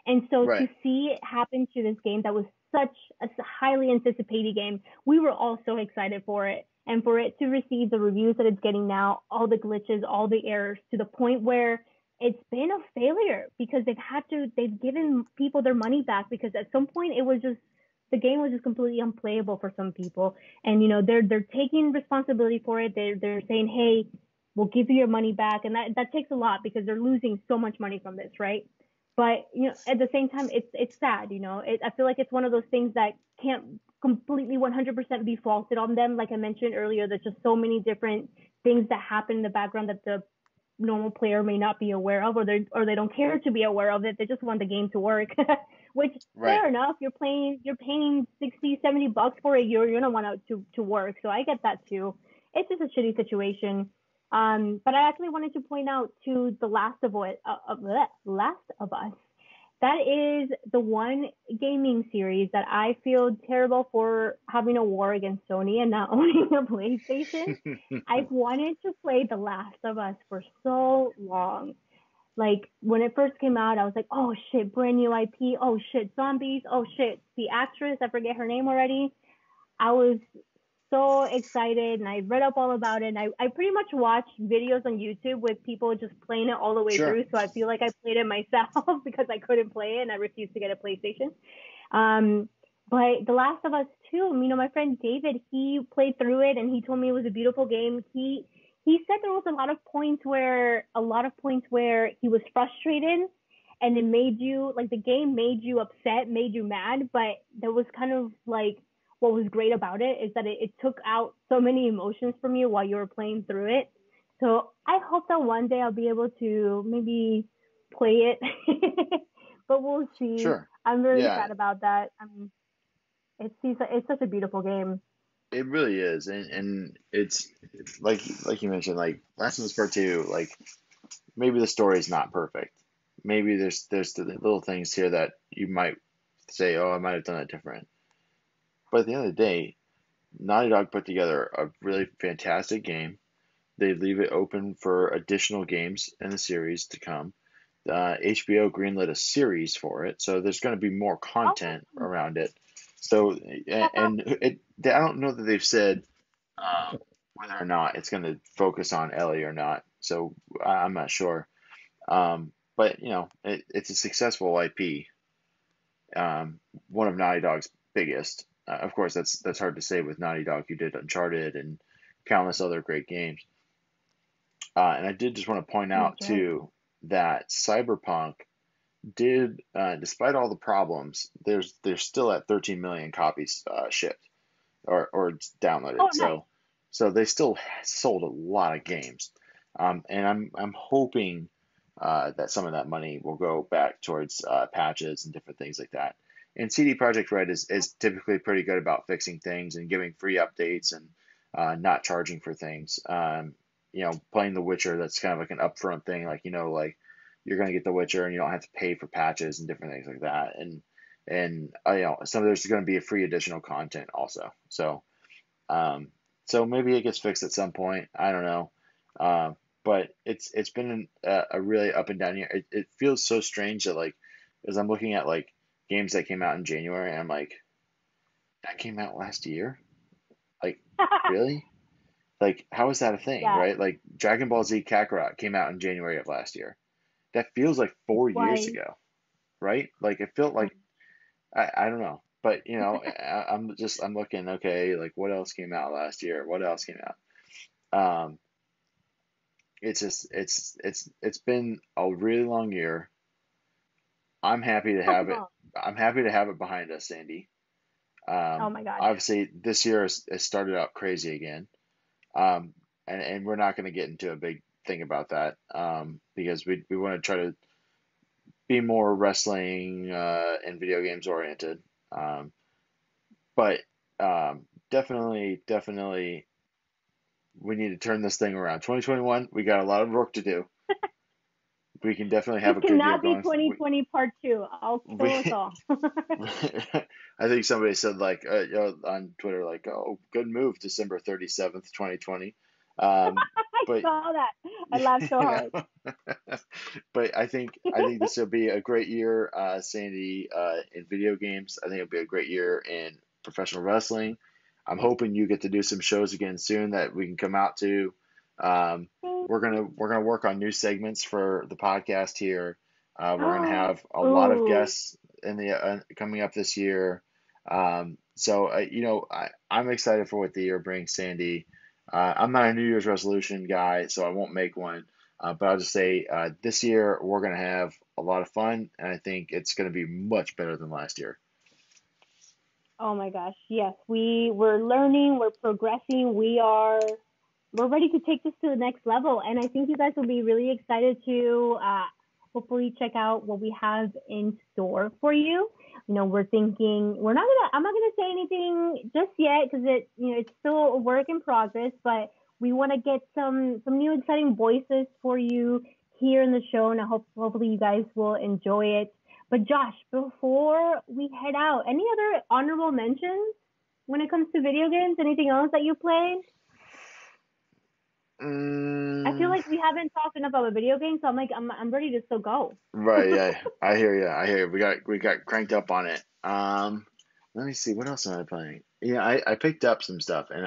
And so to Right. see it happen to this game that was such a highly anticipated game, we were all so excited for it. And for it to receive the reviews that it's getting now, all the glitches, all the errors, to the point where it's been a failure, because they've given people their money back, because at some point the game was just completely unplayable for some people. And they're taking responsibility for it. They're saying, hey, we'll give you your money back. And that takes a lot, because they're losing so much money from this, right? But at the same time, it's sad. I feel like it's one of those things that can't completely 100% be faulted on them. Like I mentioned earlier, there's just so many different things that happen in the background that the normal player may not be aware of, or they don't care to be aware of it. They just want the game to work. Which, Right. fair enough. You're paying $60-$70 for it. You're gonna want it to work. So I get that too. It's just a shitty situation. But I actually wanted to point out to the Last of Us. That is the one gaming series that I feel terrible for having a war against Sony and not owning a PlayStation. I've wanted to play The Last of Us for so long. Like, when it first came out, I was like, oh shit, brand new IP. Oh shit, zombies. Oh shit, the actress, I forget her name already. I was so excited, and I read up all about it. And I pretty much watched videos on YouTube with people just playing it all the way Sure. through. So I feel like I played it myself because I couldn't play it and I refused to get a PlayStation. But The Last of Us 2, my friend David, he played through it and he told me it was a beautiful game. He he said there was a lot of points where he was frustrated, and it made you like the game made you upset, made you mad, but there was kind of like what was great about it is that it took out so many emotions from you while you were playing through it. So I hope that one day I'll be able to maybe play it, but we'll see. Sure. I'm really Yeah, sad about that. I mean, it's such a beautiful game. it really is, and it's like you mentioned, like Last of Us Part Two, like maybe the story is not perfect. Maybe there's the little things here that you might say, oh, I might have done it different. But at the end of the day, Naughty Dog put together a really fantastic game. They leave it open for additional games in the series to come. HBO greenlit a series for it, so there's going to be more content around it. So, and I don't know that they've said whether or not it's going to focus on Ellie or not. So I'm not sure. But it's a successful IP. One of Naughty Dog's biggest. Of course, that's hard to say with Naughty Dog, who did Uncharted and countless other great games. And I did just want to point out too that Cyberpunk did, despite all the problems, there's still at 13 million copies shipped or downloaded. Oh, nice. So they still sold a lot of games, and I'm hoping that some of that money will go back towards patches and different things like that. And CD Projekt Red is typically pretty good about fixing things and giving free updates and not charging for things. Playing The Witcher, that's kind of like an upfront thing, like like you're going to get The Witcher and you don't have to pay for patches and different things like that. And some of there's going to be a free additional content also. So maybe it gets fixed at some point. I don't know. But it's been a really up and down year. It feels so strange that, like, as I'm looking at like games that came out in January, I'm like, that came out last year? Like, really? Like, how is that a thing, Yeah. right? Like, Dragon Ball Z Kakarot came out in January of last year. That feels like 4 years ago, right? Like, it felt like, I don't know. But, I'm looking, okay, like, what else came out last year? What else came out? It's been a really long year. I'm happy to have it. I'm happy to have it behind us, Sandy. Oh my gosh. Obviously, this year has started out crazy again. And we're not going to get into a big thing about that because we want to try to be more wrestling and video games oriented. But definitely, we need to turn this thing around. 2021, we got a lot of work to do. We can definitely have a good year going. This cannot be 2020 part 2. I'll kill us all. I think somebody said like on Twitter, like, "Oh, good move, December 37th, 2020." I saw that. I laughed so hard. But I think this will be a great year, Sandy, in video games. I think it'll be a great year in professional wrestling. I'm hoping you get to do some shows again soon that we can come out to. We're gonna work on new segments for the podcast here. We're gonna have a lot of guests in the coming up this year. So I'm excited for what the year brings, Sandy. I'm not a New Year's resolution guy, so I won't make one. But I'll just say this year we're gonna have a lot of fun, and I think it's gonna be much better than last year. Oh my gosh, yes. We're learning, we're progressing, we're ready to take this to the next level. And I think you guys will be really excited to hopefully check out what we have in store for you. We're thinking I'm not gonna say anything just yet because it's still a work in progress, but we want to get some new exciting voices for you here in the show, and hopefully you guys will enjoy it. But Josh, before we head out, any other honorable mentions when it comes to video games? Anything else that you played? I feel like we haven't talked enough about video games, so I'm ready to still go. Right, yeah, I hear you. We got cranked up on it. Let me see, what else am I playing? I picked up some stuff, and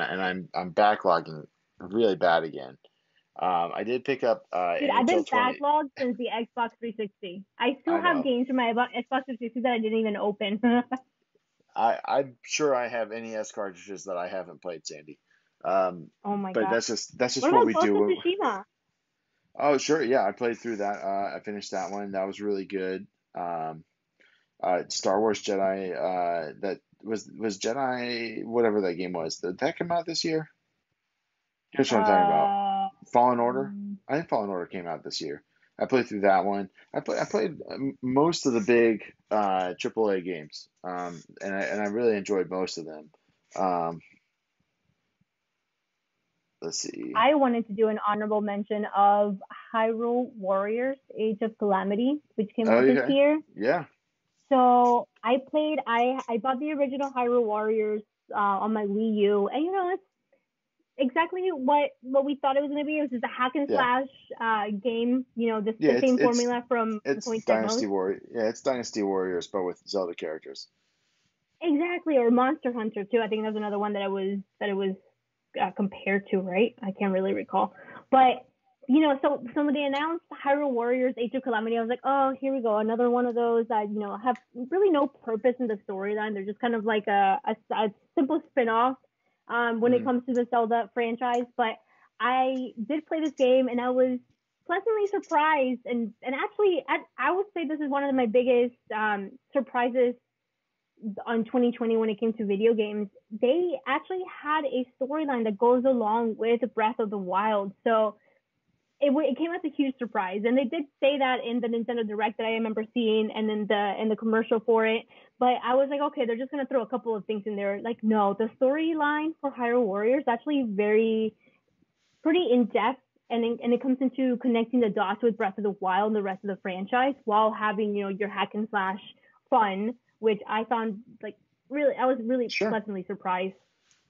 I'm backlogging really bad again. I did pick up. Dude, I've been backlogged since the Xbox 360. I still have games from my Xbox 360 that I didn't even open. I'm sure I have NES cartridges that I haven't played, Sandy. Oh my But god. that's just What what about we Ghost of do. Tsushima? Oh, sure. Yeah, I played through that. I finished that one. That was really good. Um, Star Wars Jedi. That was Jedi. Whatever that game was. Did that come out this year? Here's what I'm talking about. Uh, Fallen Order. I think Fallen Order came out this year. I played through that one. I played most of the big AAA games. And I really enjoyed most of them. Um, let's see. I wanted to do an honorable mention of Hyrule Warriors: Age of Calamity, which came Oh, out this okay. year. Yeah. So I bought the original Hyrule Warriors on my Wii U, and it's exactly what we thought it was going to be. It was just a hack and Yeah. slash game. Yeah. The same formula from It's Point Dynasty Technos. Warrior. Yeah, it's Dynasty Warriors, but with Zelda characters. Exactly, or Monster Hunter too. I think that's another one that it was compared to, right? I can't really recall, but so when they announced Hyrule Warriors: Age of Calamity, I was like, oh, here we go, another one of those that have really no purpose in the storyline. They're just kind of like a simple spin-off when it comes to the Zelda franchise. But I did play this game, and I was pleasantly surprised, and actually, I would say this is one of my biggest surprises on 2020 when it came to video games. They actually had a storyline that goes along with Breath of the Wild. So it came as a huge surprise, and they did say that in the Nintendo Direct that I remember seeing, and then in the commercial for it. But I was like, okay, they're just gonna throw a couple of things in there. Like, no, the storyline for Hyrule Warriors is actually pretty in depth, and it comes into connecting the dots with Breath of the Wild and the rest of the franchise while having your hack and slash fun, which I found I was really Sure. pleasantly surprised.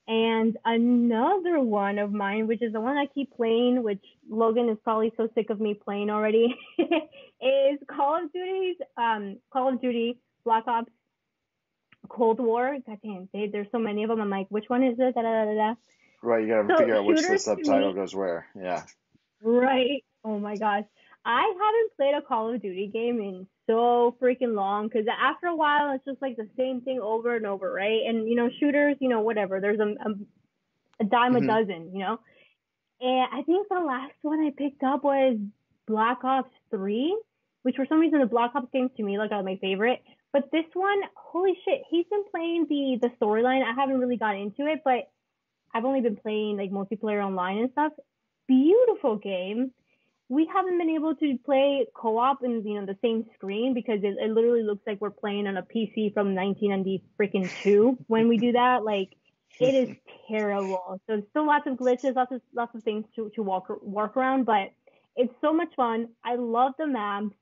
And another one of mine, which is the one I keep playing, which Logan is probably so sick of me playing already, is Call of Duty Black Ops Cold War. God damn, there's so many of them. I'm like, which one is it? Da, da, da, da. Right. You gotta So figure out which the shooters to subtitle me, goes where. Yeah. right? Oh my gosh, I haven't played a Call of Duty game in so freaking long, because after a while it's just like the same thing over and over, right? And shooters, whatever. There's a dime a hmm dozen, And I think the last one I picked up was Black Ops 3, which for some reason the Black Ops games to me are my favorite. But this one, holy shit, he's been playing the storyline. I haven't really got into it, but I've only been playing like multiplayer online and stuff. Beautiful game. We haven't been able to play co-op in the same screen because it literally looks like we're playing on a PC from 1992 when we do that. Like, it is terrible. So still lots of glitches, lots of things to work around, but it's so much fun. I love the maps,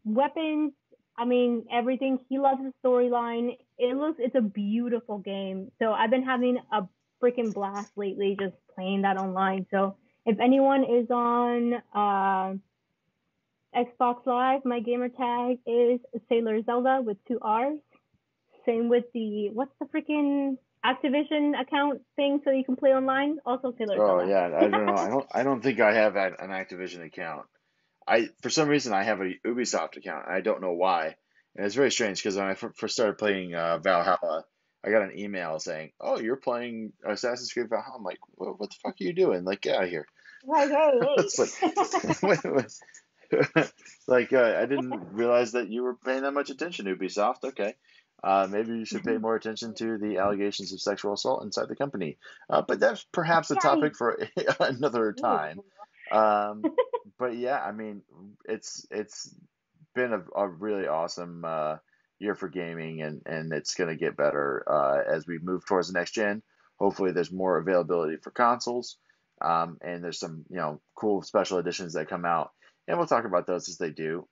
weapons. I mean, everything. He loves the storyline. It's a beautiful game. So I've been having a freaking blast lately just playing that online. So if anyone is on Xbox Live, my gamer tag is Sailor Zelda with 2 R's. Same with what's the freaking Activision account thing so you can play online? Also Sailor Oh Zelda. yeah. I don't know. I don't think I have an Activision account. For some reason I have a Ubisoft account. And I don't know why. And it's very strange because when I first started playing Valhalla, I got an email saying, "Oh, you're playing Assassin's Creed Valhalla." I'm like, "What the fuck are you doing? Like, get out of here!" Right, hey. It's like, like I didn't realize that you were paying that much attention, Ubisoft. Okay, maybe you should pay more attention to the allegations of sexual assault inside the company. But that's perhaps a Yeah, topic for another time. Um, but yeah, I mean, it's been a really awesome year for gaming, and it's going to get better as we move towards the next gen. Hopefully, there's more availability for consoles, and there's some cool special editions that come out, and we'll talk about those as they do.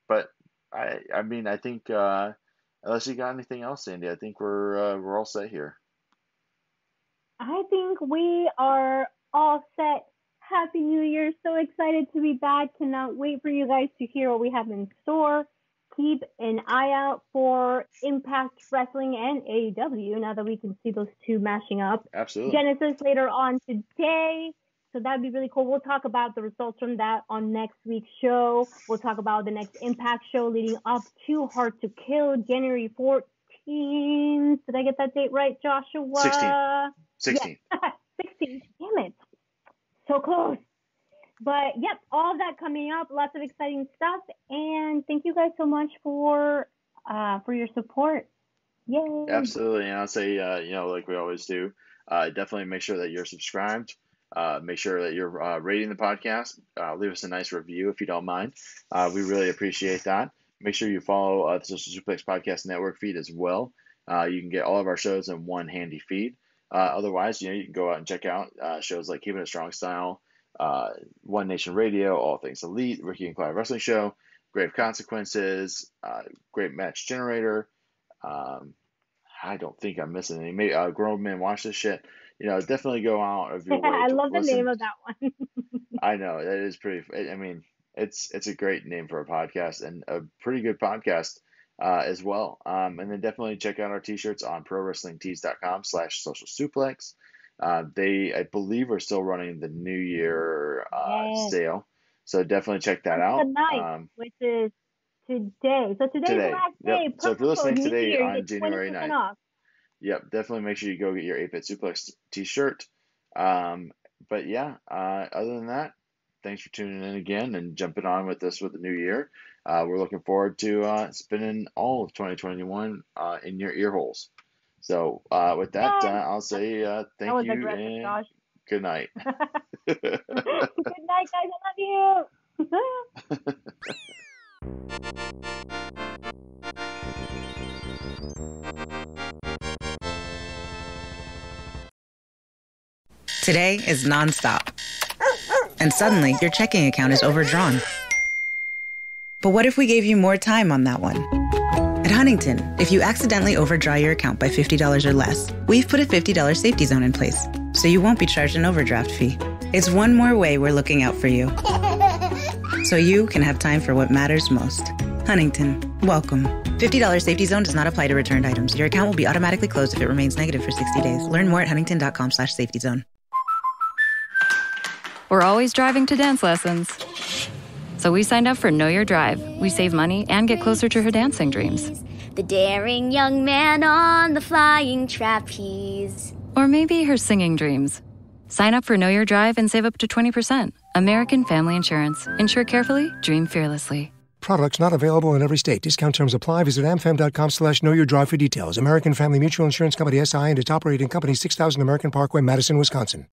But I mean, I think unless you got anything else, Sandy, I think we're all set here. I think we are all set. Happy New Year. So excited to be back. Cannot wait for you guys to hear what we have in store. Keep an eye out for Impact Wrestling and AEW now that we can see those two mashing up. Absolutely. Genesis later on today. So that'd be really cool. We'll talk about the results from that on next week's show. We'll talk about the next Impact show leading up to Hard to Kill, January 14th. 19th. Did I get that date right, Joshua? 16. Yeah. 16. Damn it. So close. But yep, all of that coming up, lots of exciting stuff. And thank you guys so much for your support. Yay. Absolutely. And I'll say, like we always do, definitely make sure that you're subscribed. Make sure that you're rating the podcast. Leave us a nice review if you don't mind. We really appreciate that. Make sure you follow the Social Suplex Podcast Network feed as well. You can get all of our shows in one handy feed. Otherwise, you can go out and check out shows like Keeping It Strong Style, One Nation Radio, All Things Elite, Ricky and Clive Wrestling Show, Grave Consequences, Great Match Generator. I don't think I'm missing any. Maybe Grown Men Watch This Shit. Definitely go out of your way. I love the name of that one. I know that is pretty. I mean, it's a great name for a podcast and a pretty good podcast as well. And then definitely check out our t-shirts on prowrestlingtees.com/socialsuplex. They, I believe, are still running the New Year sale, so definitely check that out. Tonight, which is today. So today's the last day. Yep. So if you're listening today Year, on January 9th, off. Yep, definitely make sure you go get your 8-Bit Suplex t-shirt. But yeah, other than that, thanks for tuning in again and jumping on with us with the new year. We're looking forward to spending all of 2021 in your ear holes. So with that, I'll say thank you and Josh. Good night. Good night, guys. I love you. Today is nonstop. And suddenly, your checking account is overdrawn. But what if we gave you more time on that one? At Huntington, if you accidentally overdraw your account by $50 or less, we've put a $50 safety zone in place, so you won't be charged an overdraft fee. It's one more way we're looking out for you, so you can have time for what matters most. Huntington, welcome. $50 safety zone does not apply to returned items. Your account will be automatically closed if it remains negative for 60 days. Learn more at huntington.com/safety zone. We're always driving to dance lessons. So we signed up for Know Your Drive. We save money and get closer to her dancing dreams. The daring young man on the flying trapeze. Or maybe her singing dreams. Sign up for Know Your Drive and save up to 20%. American Family Insurance. Insure carefully, dream fearlessly. Products not available in every state. Discount terms apply. Visit amfam.com/knowyourdrive for details. American Family Mutual Insurance Company, SI, and its operating company, 6000 American Parkway, Madison, Wisconsin.